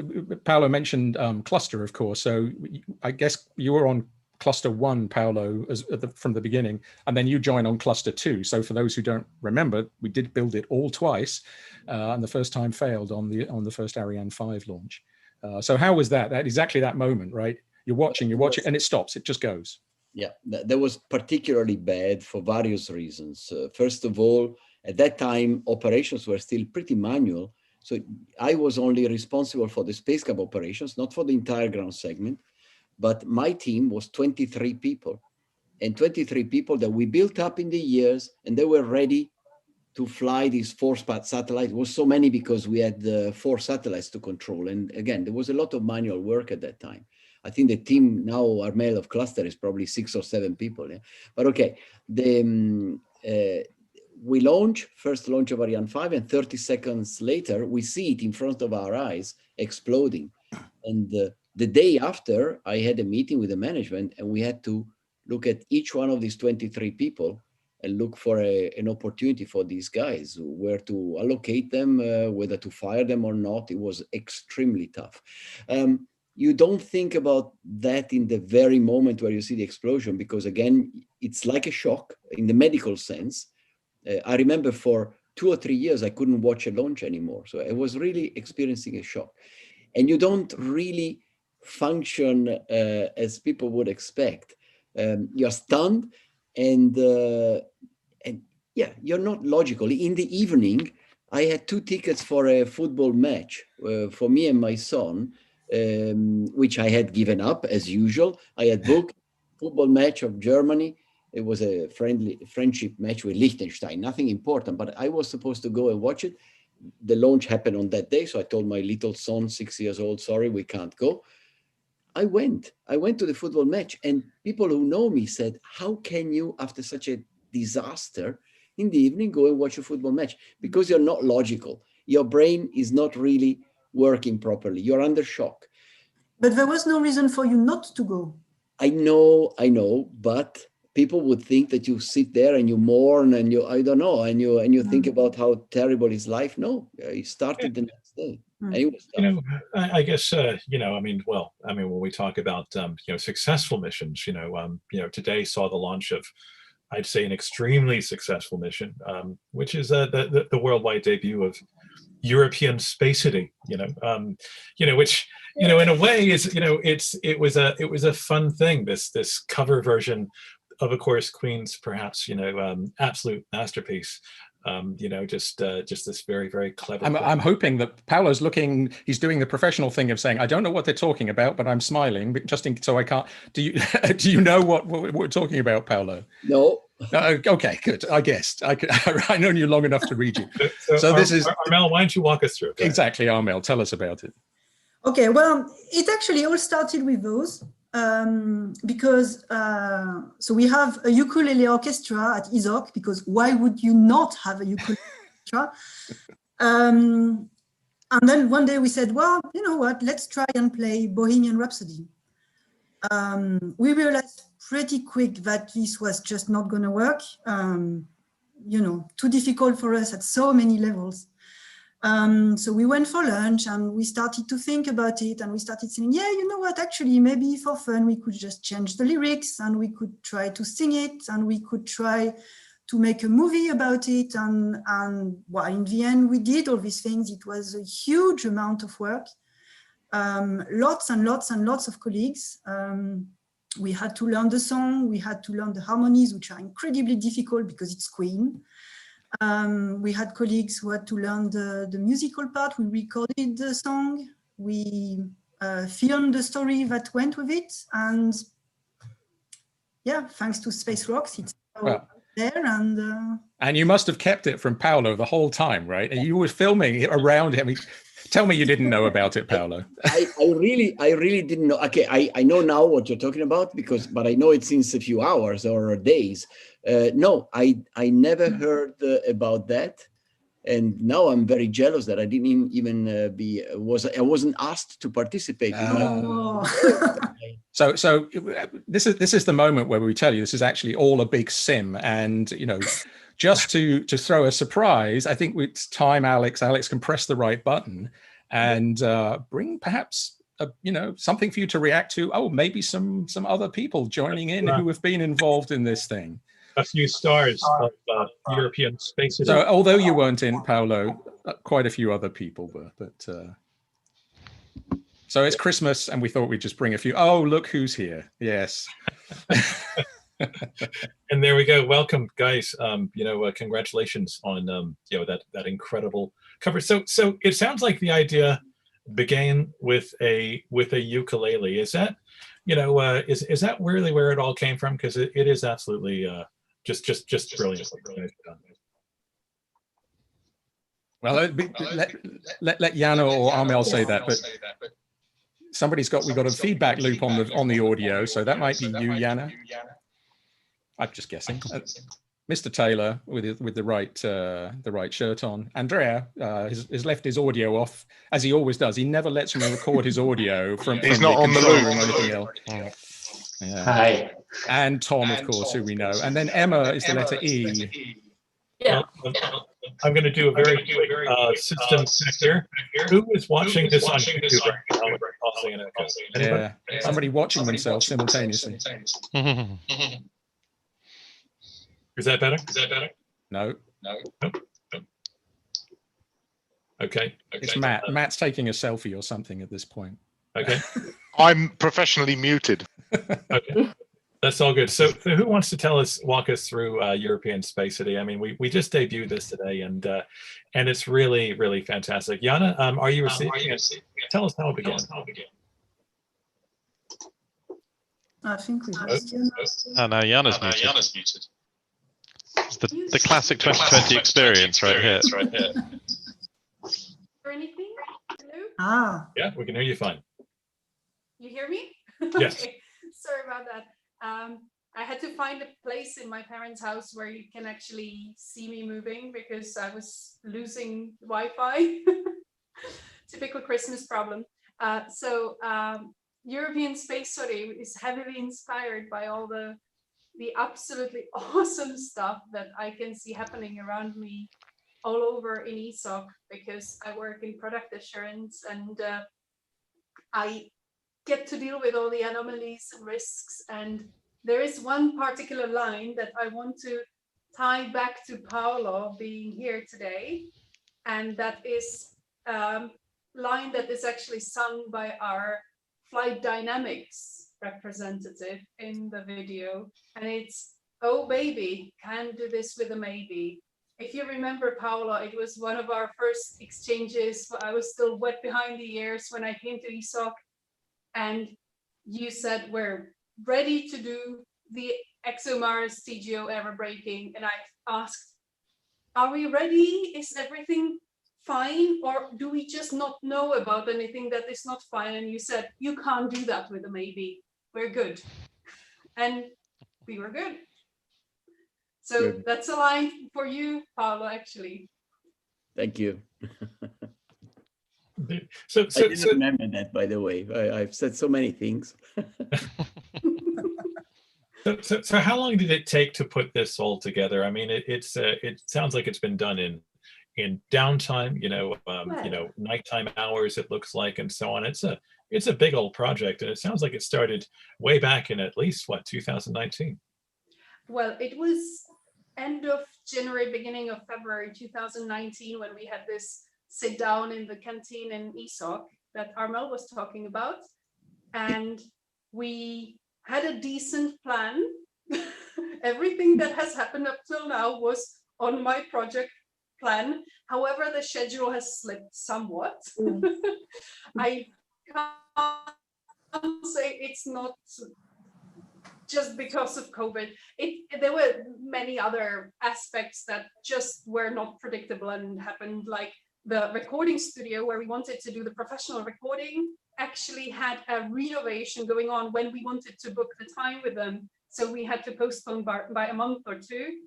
Speaker 2: Paolo mentioned cluster, of course. So I guess you were on cluster 1, Paolo, from the beginning, and then you join on cluster 2. So for those who don't remember, we did build it all twice, and the first time failed on the first Ariane 5 launch. So how was that? Exactly that moment, right? You're watching, and it stops. It just goes.
Speaker 3: Yeah, that was particularly bad for various reasons. First of all, At that time, operations were still pretty manual. So I was only responsible for the spacecraft operations, not for the entire ground segment. But my team was 23 people, and 23 people that we built up in the years, and they were ready to fly these 4 satellites. It was so many because we had 4 satellites to control. And again, there was a lot of manual work at that time. I think the team now, Armelle of Cluster, is probably 6 or 7 people. Yeah? But okay, we launch, first launch of Ariane 5, and 30 seconds later, we see it in front of our eyes exploding. And the day after, I had a meeting with the management, and we had to look at each one of these 23 people and look for an opportunity for these guys, where to allocate them, whether to fire them or not. It was extremely tough. You don't think about that in the very moment where you see the explosion, because again, it's like a shock in the medical sense. I remember for 2 or 3 years, I couldn't watch a launch anymore. So I was really experiencing a shock. And you don't really function as people would expect. You're stunned, and yeah, you're not logical. In the evening, I had 2 tickets for a football match for me and my son, which I had given up as usual. I had booked football match of Germany. It was a friendship match with Liechtenstein, nothing important, but I was supposed to go and watch it. The launch happened on that day, so I told my little son, 6 years old, sorry, we can't go. I went to the football match, and people who know me said, how can you, after such a disaster, in the evening go and watch a football match? Because you're not logical. Your brain is not really working properly. You're under shock.
Speaker 4: But there was no reason for you not to go.
Speaker 3: I know, but people would think that you sit there and you mourn and I don't know, and you think about how terrible is life. No, it started the next day. And it was tough.
Speaker 1: I guess when we talk about successful missions, today saw the launch of, I'd say, an extremely successful mission, which is the worldwide debut of European Spacity, which in a way is it was a fun thing, this cover version of course Queen's perhaps absolute masterpiece. Just this very, very clever.
Speaker 2: I'm hoping that Paolo's he's doing the professional thing of saying, I don't know what they're talking about, but I'm smiling so I can't. Do you know what we're talking about, Paolo?
Speaker 3: No.
Speaker 2: Okay, good. I guessed. I known you long enough to read you. So this is
Speaker 1: Armelle. Why don't you walk us through?
Speaker 2: Exactly, Armelle. Tell us about it.
Speaker 4: Okay, well, it actually all started with those. Because so we have a ukulele orchestra at ISOC, because why would you not have a ukulele orchestra? And then one day we said, well, you know what, let's try and play Bohemian Rhapsody. We realized pretty quick that this was just not going to work, too difficult for us at so many levels. So we went for lunch and we started to think about it, and we started saying, yeah, you know what, actually, maybe for fun, we could just change the lyrics and we could try to sing it and we could try to make a movie about it. And well, in the end, we did all these things. It was a huge amount of work, lots and lots and lots of colleagues. We had to learn the song, we had to learn the harmonies, which are incredibly difficult because it's Queen. We had colleagues who had to learn the musical part. We recorded the song. We filmed the story that went with it. And yeah, thanks to Space Rocks, it's there. And
Speaker 2: you must have kept it from Paolo the whole time, right? And you were filming around him. Tell me you didn't know about it, Paolo.
Speaker 3: I really didn't know. Okay, I know now what you're talking about, but I know it since a few hours or days. No, I never heard about that, and now I'm very jealous that I didn't even I wasn't asked to participate.
Speaker 2: So this is the moment where we tell you this is actually all a big sim, and just to throw a surprise, I think it's time Alex can press the right button and bring perhaps something for you to react to. Oh, maybe some other people joining in who have been involved in this thing.
Speaker 1: A few stars of European Space.
Speaker 2: So although you weren't in, Paolo, quite a few other people were. But so it's Christmas, and we thought we'd just bring a few. Oh, look who's here! Yes.
Speaker 1: And there we go. Welcome, guys. Congratulations on that incredible cover. So it sounds like the idea began with a ukulele. Is that is that really where it all came from? Because it is absolutely just brilliant.
Speaker 2: Well, let Jana or Armelle say that, but we got a feedback loop on the audio, so that might be you, Jana. I'm just guessing. Mr. Taylor with the right shirt on. Andrea has left his audio off, as he always does. He never lets me record his audio from
Speaker 5: He's not
Speaker 2: the
Speaker 5: on the
Speaker 2: control
Speaker 5: loop
Speaker 2: room or anything else. Yeah.
Speaker 6: Hi.
Speaker 2: And Tom, of course, who we know. And then Emma is the letter E.
Speaker 6: Yeah.
Speaker 1: I'm going to do a very quick system check here. Who is watching this on YouTube right now?
Speaker 2: Yeah, somebody watching themselves simultaneously.
Speaker 1: Is that better?
Speaker 2: No.
Speaker 1: Okay.
Speaker 2: It's Matt. Matt's taking a selfie or something at this point.
Speaker 1: Okay.
Speaker 5: I'm professionally muted.
Speaker 1: Okay. That's all good. So who wants to walk us through European Space City? I mean, we just debuted this today, and it's really, really fantastic. Jana, are you receiving it? Tell us how it began.
Speaker 4: I think we lost Jana.
Speaker 7: Oh, no, Jana's muted. It's the classic 2020 experience right here.
Speaker 8: Or anything? Hello?
Speaker 4: Ah.
Speaker 1: Yeah, we can hear you fine.
Speaker 8: You hear me?
Speaker 1: Yes.
Speaker 8: Okay. Sorry about that. I had to find a place in my parents' house where you can actually see me moving because I was losing Wi-Fi. Typical Christmas problem. European Space City is heavily inspired by all the absolutely awesome stuff that I can see happening around me all over in ESOC, because I work in product assurance and I get to deal with all the anomalies and risks. And there is one particular line that I want to tie back to Paolo being here today. And that is a line that is actually sung by our flight dynamics representative in the video. And it's, "Oh baby, can't do this with a maybe." If you remember, Paolo, it was one of our first exchanges. I was still wet behind the ears when I came to ESOC. And you said, "We're ready to do the ExoMars TGO air braking." And I asked, "Are we ready? Is everything fine? Or do we just not know about anything that is not fine?" And you said, "You can't do that with a maybe. We're good." And we were good. So good. That's a line for you, Paolo, actually.
Speaker 3: Thank you.
Speaker 1: So
Speaker 3: I didn't remember that, by the way. I've said so many things.
Speaker 1: So how long did it take to put this all together? I mean, it sounds like it's been done in downtime, nighttime hours, it looks like, and so on. It's a big old project, and it sounds like it started way back in at least 2019.
Speaker 8: Well, it was end of January, beginning of February 2019 when we had this sit down in the canteen in ESOC that Armelle was talking about, and we had a decent plan. Everything that has happened up till now was on my project plan. However, the schedule has slipped somewhat. I can't say it's not just because of COVID. There were many other aspects that just were not predictable and happened, like the recording studio where we wanted to do the professional recording actually had a renovation going on when we wanted to book the time with them. So we had to postpone by a month or two.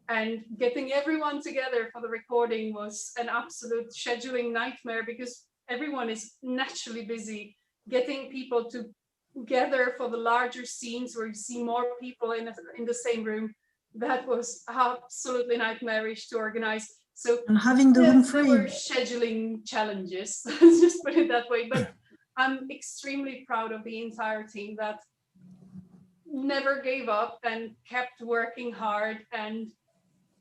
Speaker 8: And getting everyone together for the recording was an absolute scheduling nightmare because everyone is naturally busy. Getting people together for the larger scenes where you see more people in the same room, that was absolutely nightmarish to organize. So
Speaker 4: and having the room free.
Speaker 8: There were scheduling challenges, let's just put it that way. But I'm extremely proud of the entire team that never gave up and kept working hard and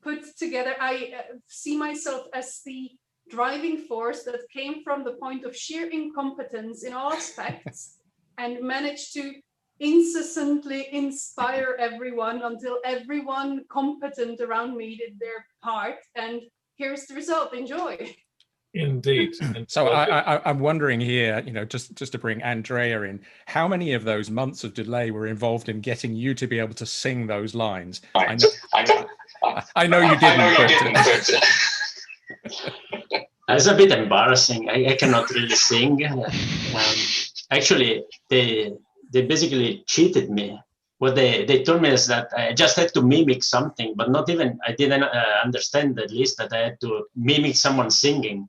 Speaker 8: put together. I see myself as the driving force that came from the point of sheer incompetence in all aspects and managed to incessantly inspire everyone until everyone competent around me did their part, and here's the result. Enjoy.
Speaker 1: Indeed. And
Speaker 2: So I'm wondering here, just to bring Andrea in, how many of those months of delay were involved in getting you to be able to sing those lines? I know you didn't.
Speaker 6: It's a bit embarrassing. I cannot really sing. Actually, they basically cheated me. What they told me is that I just had to mimic something, but not even, I didn't understand at least that I had to mimic someone singing.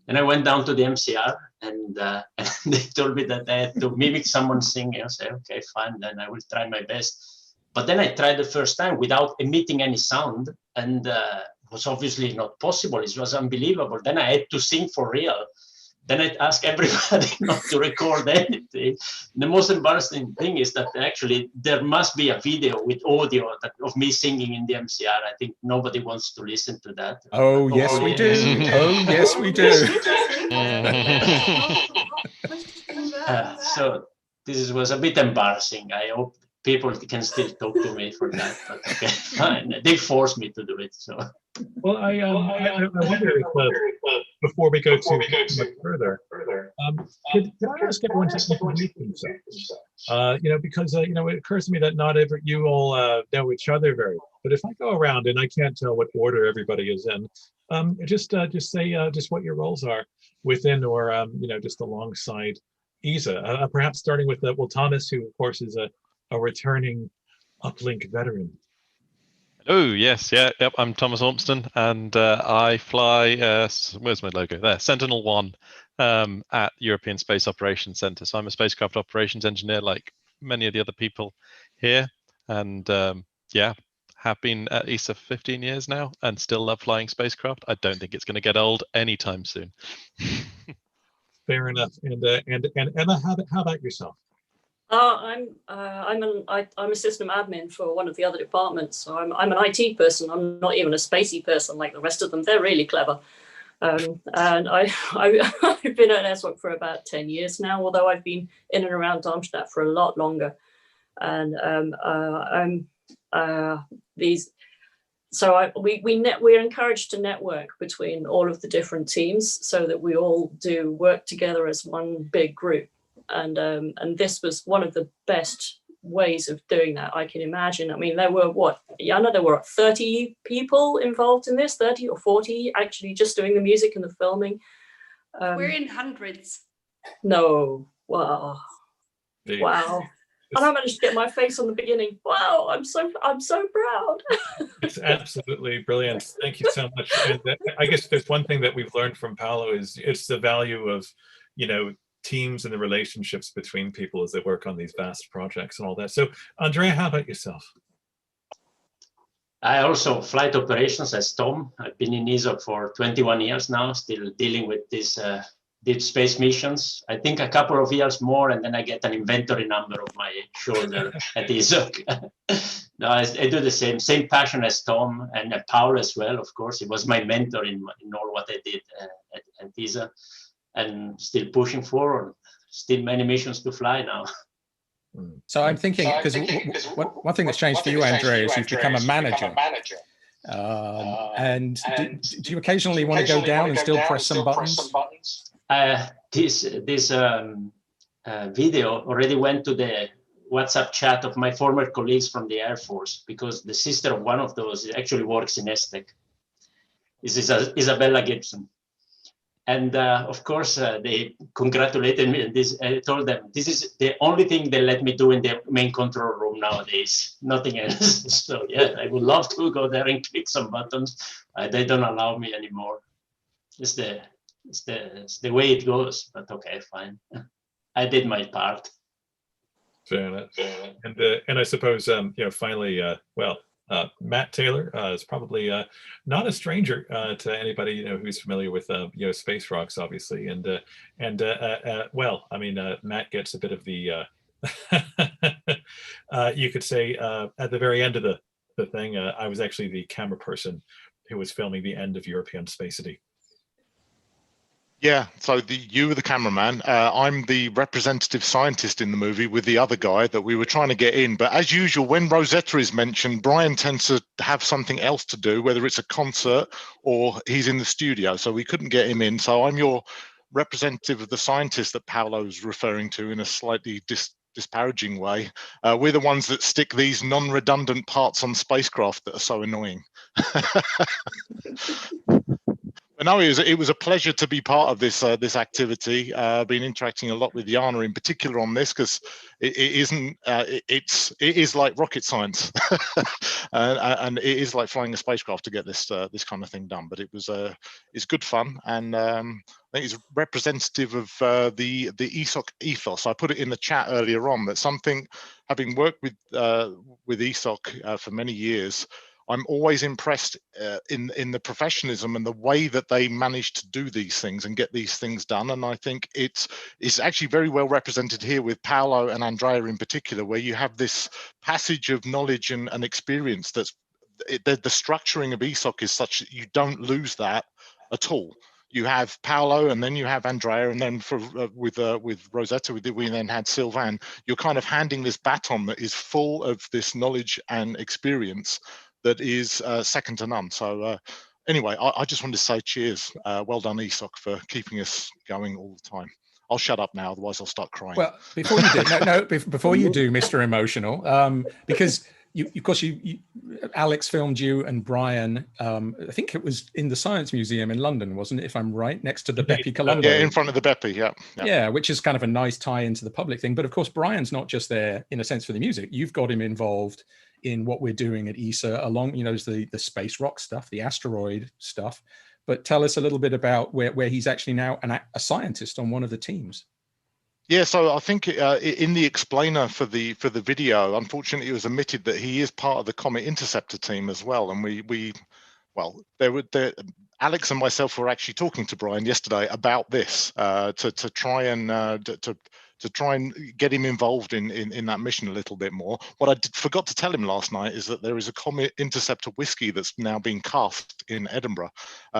Speaker 6: And I went down to the MCR and they told me that I had to mimic someone singing. I said, okay, fine, then I will try my best. But then I tried the first time without emitting any sound, and was obviously not possible. It was unbelievable. Then I had to sing for real. Then I'd ask everybody not to record anything. The most embarrassing thing is that actually there must be a video with audio of me singing in the MCR. I think nobody wants to listen to that.
Speaker 2: Oh, yes, we do. Oh, yes, we do.
Speaker 6: So this was a bit embarrassing. I hope people can still talk to me for that, but okay, fine. They forced me to do it. So,
Speaker 1: well, I wonder if before we go too much further, could I ask everyone to introduce themselves? Because it occurs to me that not you all know each other very well. But if I go around and I can't tell what order everybody is in, just say just what your roles are within, or just alongside Isa. Perhaps starting with Thomas, who of course is a returning Uplink veteran.
Speaker 7: Oh yes, yep. I'm Thomas Ormston, and I fly. Where's my logo? There, Sentinel-1 at European Space Operations Centre. So I'm a spacecraft operations engineer, like many of the other people here, and have been at ESA 15 years now, and still love flying spacecraft. I don't think it's going to get old anytime soon.
Speaker 1: Fair enough. And Emma, how about yourself?
Speaker 9: I'm a system admin for one of the other departments, so I'm an IT person. I'm not even a spacey person like the rest of them. They're really clever, and I've been at SWOC for about 10 years now. Although I've been in and around Darmstadt for a lot longer, and we're encouraged to network between all of the different teams so that we all do work together as one big group. And this was one of the best ways of doing that I can imagine. I mean, there were Jana, there were 30 people involved in this, 30 or 40 actually just doing the music and the filming.
Speaker 8: We're in hundreds.
Speaker 9: No, wow. And I managed to get my face on the beginning. Wow, I'm so proud.
Speaker 1: It's absolutely brilliant. Thank you so much. And I guess there's one thing that we've learned from Paolo is it's the value of, teams and the relationships between people as they work on these vast projects and all that. So Andrea, how about yourself?
Speaker 6: I also flight operations as Tom. I've been in ESA for 21 years now, still dealing with these deep space missions. I think a couple of years more, and then I get an inventory number on my shoulder at ESA. No, I do the same passion as Tom, and Paolo as well, of course. He was my mentor in all what I did at ESA. And still pushing forward, still many missions to fly now.
Speaker 2: So I'm thinking, because one thing that's changed for you, Andrea, is you've become a manager. And do you occasionally want to go down and still press some buttons?
Speaker 6: This video already went to the WhatsApp chat of my former colleagues from the Air Force, because the sister of one of those actually works in ESTEC. This is Isabella Gibson. And of course, they congratulated me, and I told them, this is the only thing they let me do in the main control room nowadays, nothing else. So yeah, I would love to go there and click some buttons. They don't allow me anymore. It's the way it goes, but okay, fine. I did my part.
Speaker 1: Fair enough. And I suppose, finally, Matt Taylor is probably not a stranger to anybody who's familiar with space rocks, obviously, Matt gets a bit of the you could say at the very end of the thing. I was actually the camera person who was filming the end of European Spacity.
Speaker 5: Yeah, so you were the cameraman. I'm the representative scientist in the movie with the other guy that we were trying to get in. But as usual, when Rosetta is mentioned, Brian tends to have something else to do, whether it's a concert or he's in the studio. So we couldn't get him in. So I'm your representative of the scientist that Paolo's referring to in a slightly disparaging way. We're the ones that stick these non-redundant parts on spacecraft that are so annoying. But no, it was a pleasure to be part of this this activity. Been interacting a lot with Jana in particular on this because it is like rocket science, and it is like flying a spacecraft to get this this kind of thing done. But it's good fun, and I think it's representative of the ESOC ethos. I put it in the chat earlier on that something, having worked with ESOC for many years, I'm always impressed in the professionalism and the way that they manage to do these things and get these things done. And I think it's actually very well represented here with Paolo and Andrea in particular, where you have this passage of knowledge and experience that's the structuring of ESOC is such that you don't lose that at all. You have Paolo, and then you have Andrea, and then with Rosetta, we then had Sylvain. You're kind of handing this baton that is full of this knowledge and experience that is second to none. So anyway, I just wanted to say cheers. Well done, ESOC, for keeping us going all the time. I'll shut up now, otherwise I'll start crying.
Speaker 2: Well, before you do, before you do, Mr. Emotional, because of course, Alex filmed you and Brian. I think it was in the Science Museum in London, wasn't it? If I'm right, next to the Bepi Colombo.
Speaker 5: Yeah, in front of the Bepi. Yeah.
Speaker 2: Yeah, which is kind of a nice tie into the public thing. But of course, Brian's not just there in a sense for the music. You've got him involved in what we're doing at ESA along, the space rock stuff, the asteroid stuff. But tell us a little bit about where he's actually now a scientist on one of the teams.
Speaker 5: Yeah, so I think in the explainer for the video, unfortunately, it was omitted that he is part of the Comet Interceptor team as well. And Alex and myself were actually talking to Brian yesterday about this to try and get him involved in that mission a little bit more. What I forgot to tell him last night is that there is a Comet Interceptor whiskey that's now being cast in Edinburgh.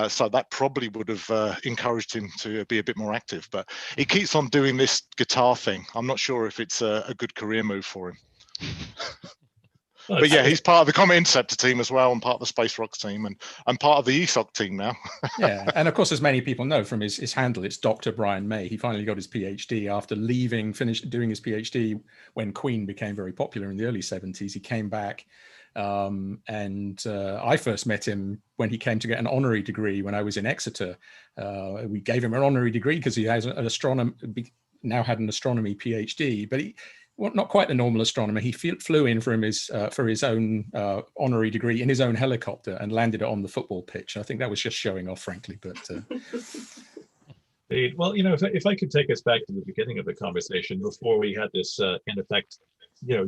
Speaker 5: So that probably would have encouraged him to be a bit more active. But he keeps on doing this guitar thing. I'm not sure if it's a good career move for him. But yeah, he's part of the Comet Interceptor team as well, and part of the Space Rocks team, and part of the ESOC team now.
Speaker 2: Yeah, and of course, as many people know from his handle, it's Dr. Brian May. He finally got his PhD after finished doing his PhD when Queen became very popular in the early 70s. He came back, and I first met him when he came to get an honorary degree when I was in Exeter. We gave him an honorary degree because he has now had an astronomy PhD, but not quite the normal astronomer. He flew in for his own honorary degree in his own helicopter and landed it on the football pitch. I think that was just showing off, frankly. But
Speaker 1: well, if I could take us back to the beginning of the conversation before we had this, in effect,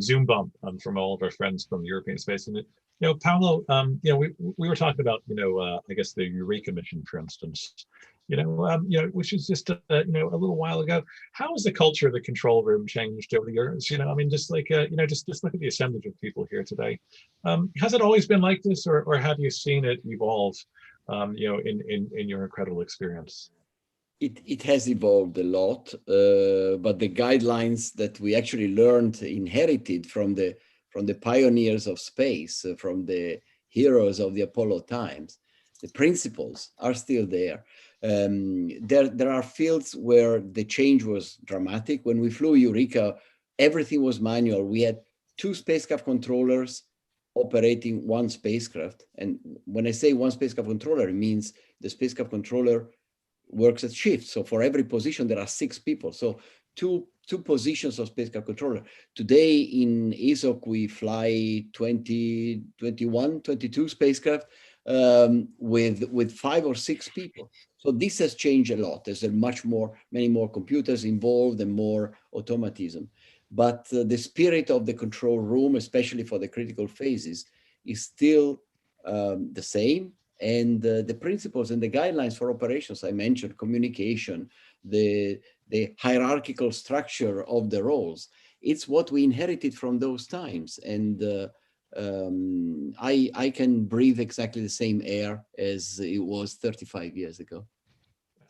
Speaker 1: Zoom bump from all of our friends from the European Space. And Paolo, we were talking about, I guess the Eureka mission, for instance. Which is just a little while ago. How has the culture of the control room changed over the years? Just like just look at the assemblage of people here today. Has it always been like this, or have you seen it evolve? In your incredible experience.
Speaker 3: It has evolved a lot, but the guidelines that we actually inherited from the pioneers of space, from the heroes of the Apollo times, the principles are still there. There are fields where the change was dramatic. When we flew Eureka, everything was manual. We had 2 spacecraft controllers operating one spacecraft. And when I say one spacecraft controller, it means the spacecraft controller works at shift. So for every position, there are 6 people. So two positions of spacecraft controller. Today in ESOC, we fly 22 spacecraft with 5 or 6 people. So this has changed a lot. There's many more computers involved and more automatism. But the spirit of the control room, especially for the critical phases, is still the same. And the principles and the guidelines for operations I mentioned, communication, the hierarchical structure of the roles, it's what we inherited from those times. And I can breathe exactly the same air as it was 35 years ago.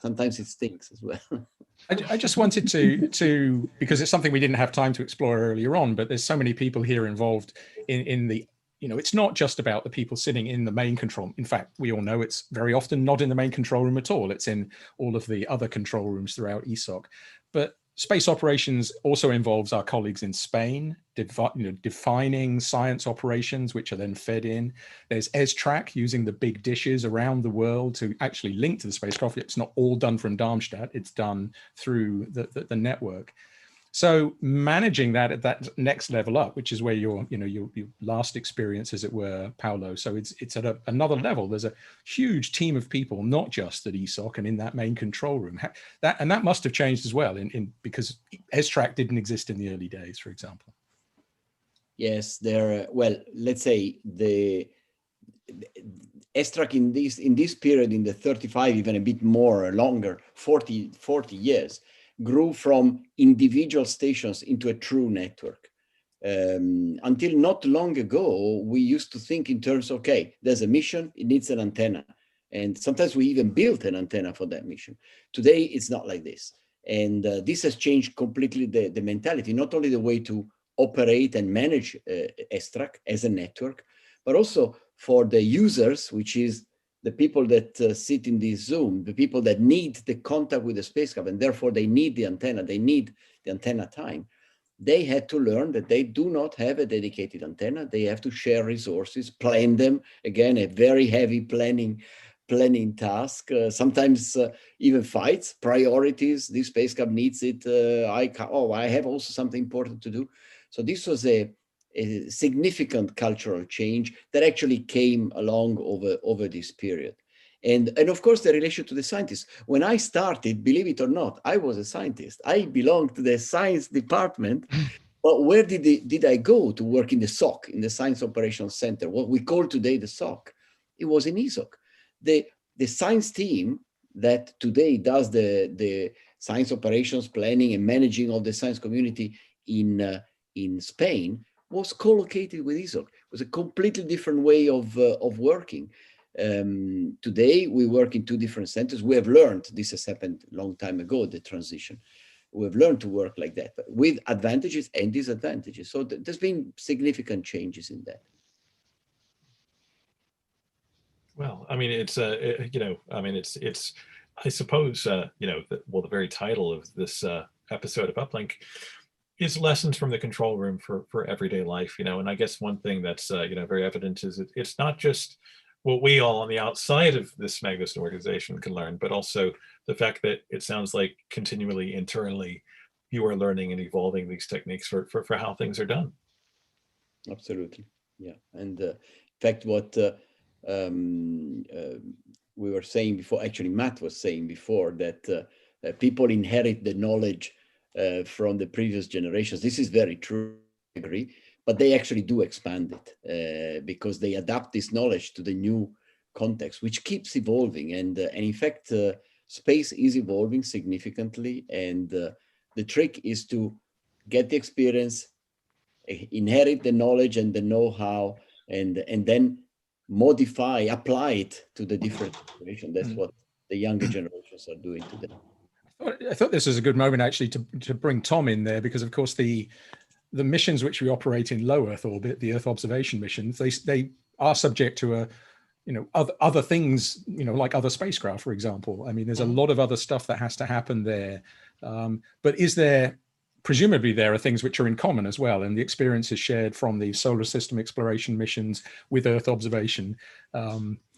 Speaker 3: sometimes it stinks as well.
Speaker 2: I just wanted to because it's something we didn't have time to explore earlier on, but there's so many people here involved in the, it's not just about the people sitting in the main control. In fact, we all know it's very often not in the main control room at all. It's in all of the other control rooms throughout ESOC. But space operations also involves our colleagues in Spain, defining science operations, which are then fed in. There's ESTRAC using the big dishes around the world to actually link to the spacecraft. It's not all done from Darmstadt, it's done through the network. So managing that at that next level up, which is where your last experience, as it were, Paolo. So it's at another level. There's a huge team of people, not just at ESOC and in that main control room. That must have changed as well, because ESTRAC didn't exist in the early days, for example.
Speaker 3: Yes, well, let's say the ESTRAC in this period, in the 35, even a bit more, longer, 40 years, grew from individual stations into a true network. Until not long ago, we used to think in terms, okay, there's a mission, it needs an antenna. And sometimes we even built an antenna for that mission. Today, it's not like this. And this has changed completely the mentality, not only the way to operate and manage ESTRAC as a network, but also for the users, which is the people that sit in this Zoom, the people that need the contact with the spacecraft, and therefore they need the antenna, they need the antenna time. They had to learn that they do not have a dedicated antenna. They have to share resources, plan them. Again, a very heavy planning task. Sometimes even fights, priorities. This spacecraft needs it. I have also something important to do. So this was a significant cultural change that actually came along over this period. And of course, the relation to the scientists. When I started, believe it or not, I was a scientist. I belonged to the science department. But where did I go to work in the SOC, in the Science Operations Center, what we call today the SOC? It was in ESOC. The science team that today does the science operations planning and managing of the science community in Spain was co-located with ESOC. It was a completely different way of working. Today, we work in two different centers. We have learned, this has happened a long time ago, the transition. We have learned to work like that, but with advantages and disadvantages. So there's been significant changes in that.
Speaker 1: Well, I mean, it's I suppose, the very title of this episode of Uplink is lessons from the control room for everyday life, and I guess one thing that's, very evident is it's not just what we all on the outside of this magnificent organization can learn, but also the fact that it sounds like continually internally you are learning and evolving these techniques for how things are done.
Speaker 3: Absolutely, yeah. And in fact, what we were saying before, actually Matt was saying before, that people inherit the knowledge from the previous generations. This is very true, I agree, but they actually do expand it because they adapt this knowledge to the new context, which keeps evolving. And in fact, space is evolving significantly. And the trick is to get the experience, inherit the knowledge and the know-how, and then modify, apply it to the different situations. That's what the younger generations are doing today.
Speaker 2: I thought this was a good moment actually to bring Tom in there, because of course the missions which we operate in low Earth orbit, the Earth observation missions, they are subject to other things, like other spacecraft, for example. I mean, there's a lot of other stuff that has to happen there. But presumably there are things which are in common as well, and the experience is shared from the solar system exploration missions with Earth observation.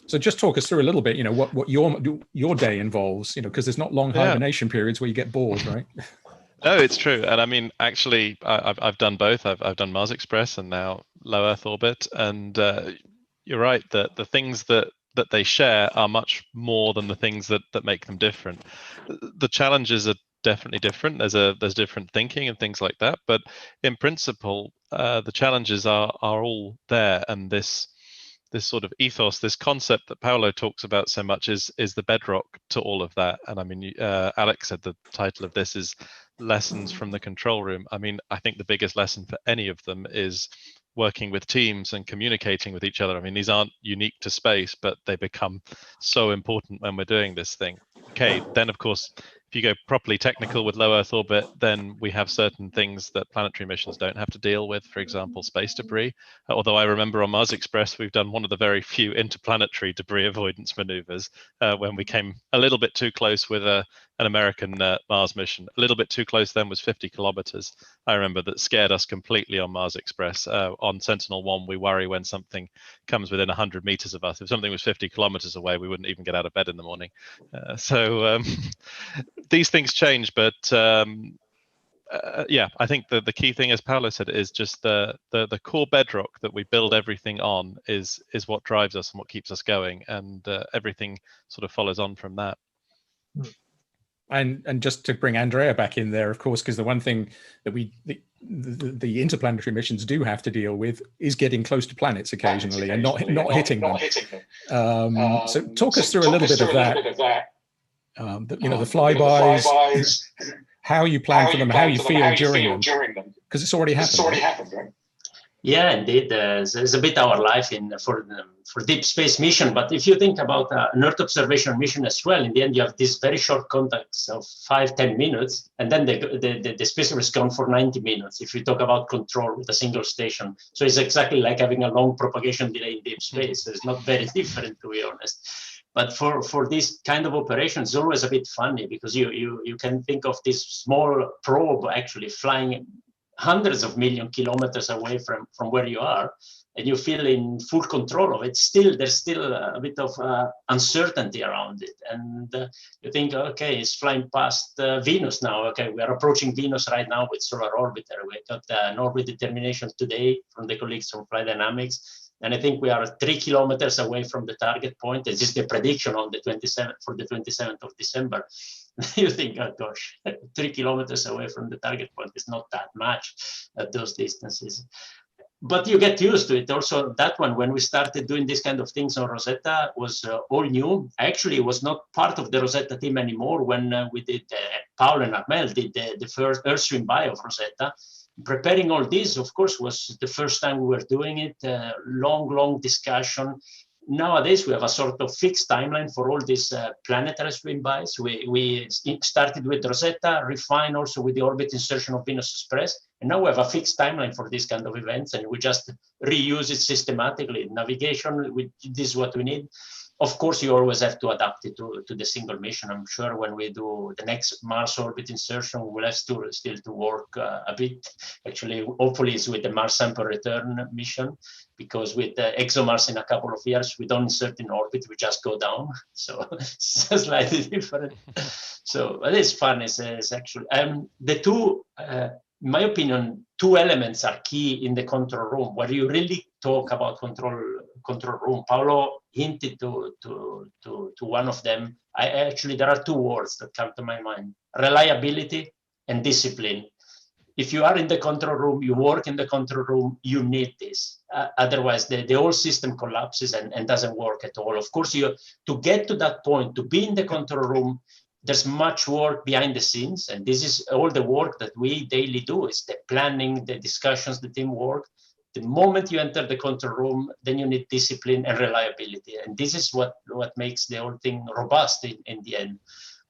Speaker 2: So just talk us through a little bit, what your day involves, because there's not long hibernation periods where you get bored, right?
Speaker 7: No, it's true. And I mean, actually, I've done both. I've done Mars Express and now low Earth orbit. And you're right that the things that they share are much more than the things that make them different. The challenges are definitely different. There's different thinking and things like that. But in principle, the challenges are all there. And this sort of ethos, this concept that Paolo talks about so much is the bedrock to all of that. And I mean, Alex said the title of this is Lessons from the Control Room. I mean, I think the biggest lesson for any of them is working with teams and communicating with each other. I mean, these aren't unique to space, but they become so important when we're doing this thing. okay, then of course, if you go properly technical with low Earth orbit, then we have certain things that planetary missions don't have to deal with, for example, space debris. Although I remember on Mars Express, we've done one of the very few interplanetary debris avoidance maneuvers when we came a little bit too close with an American Mars mission. A little bit too close then was 50 kilometers. I remember that scared us completely on Mars Express. On Sentinel-1, we worry when something comes within 100 meters of us. If something was 50 kilometers away, we wouldn't even get out of bed in the morning. These things change, but yeah, I think the key thing, as Paolo said, is just the core bedrock that we build everything on is what drives us and what keeps us going, and everything sort of follows on from that.
Speaker 2: And just to bring Andrea back in there, of course, because the one thing that the interplanetary missions do have to deal with is getting close to planets occasionally and not hitting them. So talk us through a little bit of that. The flybys, how you plan for them, how you feel during them, because it's already happened. Right?
Speaker 6: Yeah, indeed, it's a bit our life for deep space mission. But if you think about an Earth observation mission as well, in the end you have these very short contacts of 5-10 minutes, and then the spacer is gone for 90 minutes. If you talk about control with a single station, so it's exactly like having a long propagation delay in deep space. It's not very different, to be honest. But for this kind of operations, it's always a bit funny, because you can think of this small probe actually flying hundreds of million kilometers away from where you are, and you feel in full control of it. There's still a bit of uncertainty around it, and you think, okay, it's flying past Venus now. Okay, we are approaching Venus right now with Solar Orbiter. We got an orbit determination today from the colleagues from Flight Dynamics. And I think we are 3 kilometers away from the target point. This is the prediction on the 27th of December. You think, oh gosh, 3 kilometers away from the target point is not that much at those distances. But you get used to it. Also, that one, when we started doing this kind of things on Rosetta, was all new. Actually, it was not part of the Rosetta team anymore when we did, Paolo and Armelle did the first Earthstream buy of Rosetta. Preparing all this, of course, was the first time we were doing it. Long discussion. Nowadays, we have a sort of fixed timeline for all these planetary swim bys. We started with Rosetta, refined also with the orbit insertion of Venus Express, and now we have a fixed timeline for these kind of events, and we just reuse it systematically. Navigation, this is what we need. Of course, you always have to adapt it to the single mission. I'm sure when we do the next Mars orbit insertion, we will have still to work a bit. Actually, hopefully it's with the Mars sample return mission, because with the ExoMars in a couple of years, we don't insert in orbit, we just go down. So it's slightly different. So it is fun. It's actually, the two, in my opinion, two elements are key in the control room, where you really talk about control room. Paolo hinted to one of them. Actually, there are two words that come to my mind: reliability and discipline. If you are in the control room, you work in the control room, you need this. Otherwise, the whole system collapses and doesn't work at all. Of course, to get to that point, to be in the control room, there's much work behind the scenes. And this is all the work that we daily do. It's the planning, the discussions, the teamwork. The moment you enter the control room, then you need discipline and reliability. And this is what makes the whole thing robust in the end.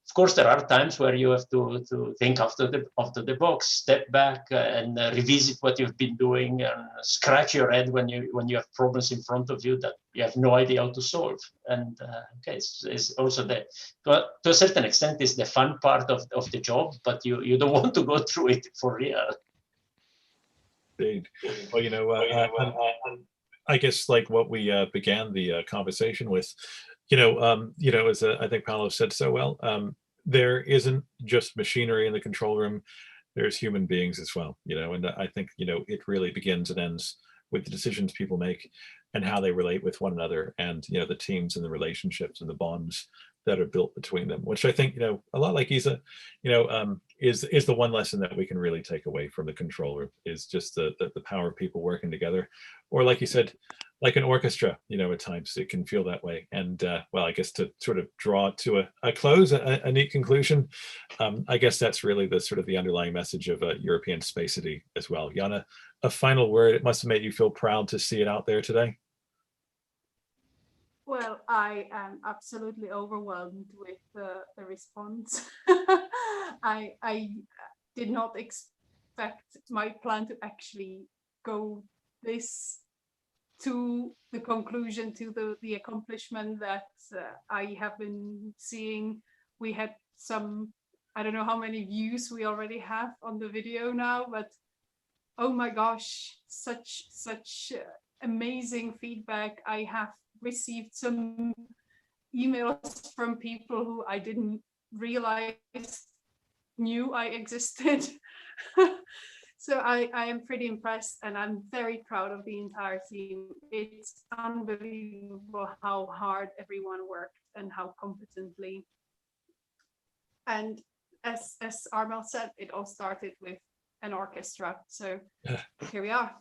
Speaker 6: Of course, there are times where you have to think after the box, step back and revisit what you've been doing, and scratch your head when you have problems in front of you that you have no idea how to solve. And okay, it's also to a certain extent, is the fun part of the job, but you don't want to go through it for real.
Speaker 1: Indeed. Well, I guess like what we began the conversation with, as I think Paolo said so well, there isn't just machinery in the control room. There's human beings as well, and I think, it really begins and ends with the decisions people make and how they relate with one another, and, the teams and the relationships and the bonds that are built between them, which I think, a lot like Isa, is the one lesson that we can really take away from the control room, is just the power of people working together. Or like you said, like an orchestra, at times it can feel that way. And well, I guess to sort of draw to a close, a neat conclusion, I guess that's really the sort of the underlying message of European Spacity as well. Jana, a final word. It must have made you feel proud to see it out there today.
Speaker 8: Well, I am absolutely overwhelmed with the response. I did not expect my plan to actually go this to the conclusion, to the accomplishment that I have been seeing. We had some, I don't know how many views we already have on the video now, but oh my gosh, such amazing feedback. I have received some emails from people who I didn't realize knew I existed. So I am pretty impressed, and I'm very proud of the entire team. It's unbelievable how hard everyone worked and how competently. And as Armelle said, it all started with an orchestra. So here we are.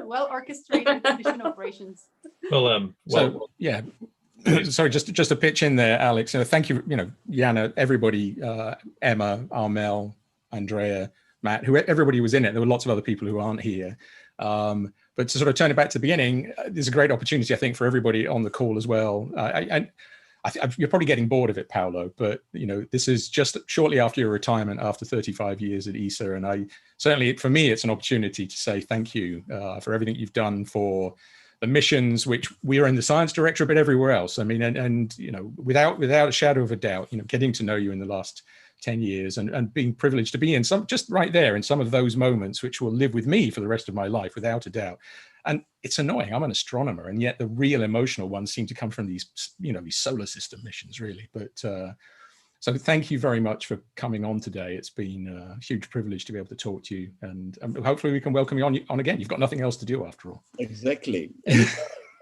Speaker 8: Well orchestrated mission operations.
Speaker 1: Well,
Speaker 2: So yeah. Sorry, just to pitch in there, Alex. Thank you. Jana, everybody, Emma, Armelle, Andrea, Matt, everybody was in it. There were lots of other people who aren't here. But to sort of turn it back to the beginning, there's a great opportunity, I think, for everybody on the call as well. You're probably getting bored of it, Paolo, but this is just shortly after your retirement, after 35 years at ESA, and I certainly, for me, it's an opportunity to say thank you for everything you've done for the missions, which we are in the science directorate, but everywhere else. I mean, and without a shadow of a doubt, getting to know you in the last 10 years and being privileged to be in some, just right there in some of those moments, which will live with me for the rest of my life, without a doubt. And it's annoying. I'm an astronomer, and yet the real emotional ones seem to come from these, these solar system missions, really. But so thank you very much for coming on today. It's been a huge privilege to be able to talk to you, and hopefully we can welcome you on again. You've got nothing else to do after all.
Speaker 3: Exactly.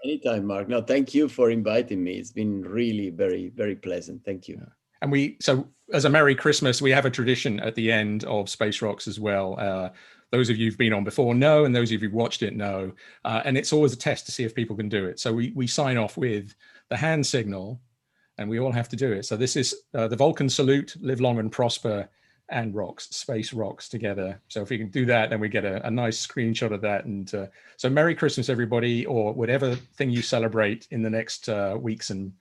Speaker 3: Anytime, Mark. No, thank you for inviting me. It's been really very, very pleasant. Thank you.
Speaker 2: Yeah. And so as a Merry Christmas, we have a tradition at the end of Space Rocks as well. Those of you who've been on before know, and those of you who've watched it know. And it's always a test to see if people can do it. So we sign off with the hand signal, and we all have to do it. So this is the Vulcan salute: live long and prosper, and rocks, space rocks together. So if we can do that, then we get a nice screenshot of that. And so Merry Christmas, everybody, or whatever thing you celebrate in the next weeks and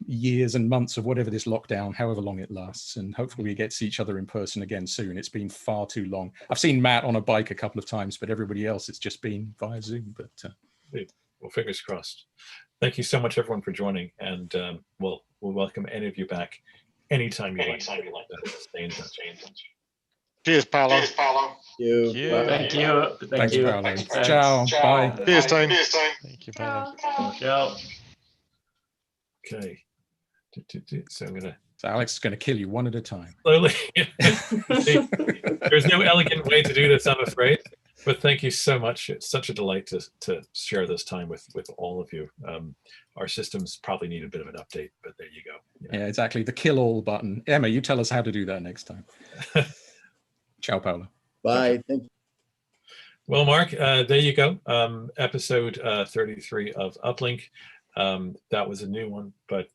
Speaker 2: years and months of whatever this lockdown, however long it lasts. And hopefully we get to see each other in person again soon. It's been far too long. I've seen Matt on a bike a couple of times, but everybody else, it's just been via Zoom. But
Speaker 1: well, fingers crossed. Thank you so much, everyone, for joining, and we'll welcome any of you back anytime you like. Stay in touch.
Speaker 5: Cheers, Paolo.
Speaker 3: Thank you.
Speaker 6: Thank you.
Speaker 2: Thanks,
Speaker 6: you.
Speaker 2: Paolo.
Speaker 6: Thanks.
Speaker 2: Ciao. Bye.
Speaker 5: Cheers, team.
Speaker 7: Thank you, Paolo.
Speaker 6: Ciao.
Speaker 1: Okay. So I'm gonna.
Speaker 2: So Alex is going to kill you one at a time.
Speaker 1: Slowly. There's no elegant way to do this, I'm afraid. But thank you so much. It's such a delight to share this time with all of you. Our systems probably need a bit of an update, but there you go.
Speaker 2: Yeah, exactly. The kill all button. Emma, you tell us how to do that next time. Ciao, Paolo.
Speaker 3: Bye. Thank you.
Speaker 1: Well, Mark, there you go. Episode 33 of Uplink. That was a new one, but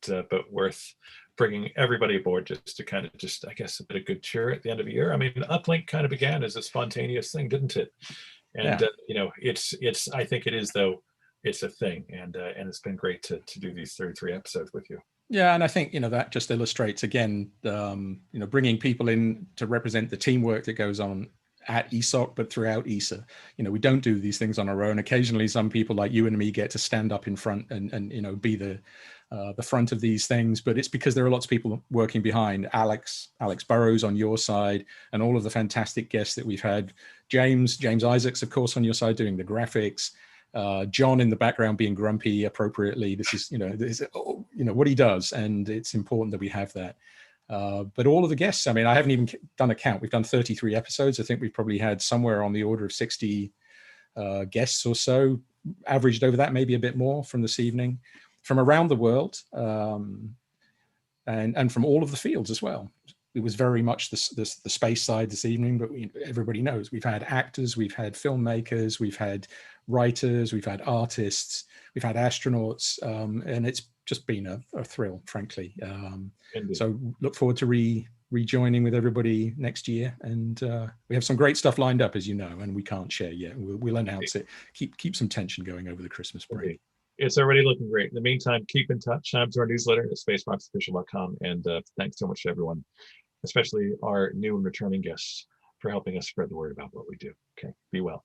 Speaker 1: worth bringing everybody aboard just to kind of I guess, a bit of good cheer at the end of the year. I mean, Uplink kind of began as a spontaneous thing, didn't it? And
Speaker 2: yeah.
Speaker 1: It's I think it is, though. It's a thing, and it's been great to do these 33 episodes with you.
Speaker 2: Yeah, and I think that just illustrates again, bringing people in to represent the teamwork that goes on at ESOC, but throughout ESA. We don't do these things on our own. Occasionally, some people like you and me get to stand up in front and be the front of these things, but it's because there are lots of people working behind. Alex Burrows on your side, and all of the fantastic guests that we've had. James Isaacs, of course, on your side doing the graphics. John in the background being grumpy appropriately. This is what he does, and it's important that we have that. But all of the guests, I mean, I haven't even done a count. We've done 33 episodes. I think we've probably had somewhere on the order of 60 guests or so, averaged over that, maybe a bit more from this evening, from around the world, and from all of the fields as well. It was very much the space side this evening, but everybody knows we've had actors, we've had filmmakers, we've had writers, we've had artists, we've had astronauts, and it's just been a thrill, frankly. So look forward to rejoining with everybody next year, and we have some great stuff lined up, as you know, and we can't share yet. We'll announce it. Keep some tension going over the Christmas break.
Speaker 1: It's already looking great. In the meantime, keep in touch. Sign up to our newsletter at spaceboxofficial.com. And thanks so much to everyone, especially our new and returning guests, for helping us spread the word about what we do. Okay, be well.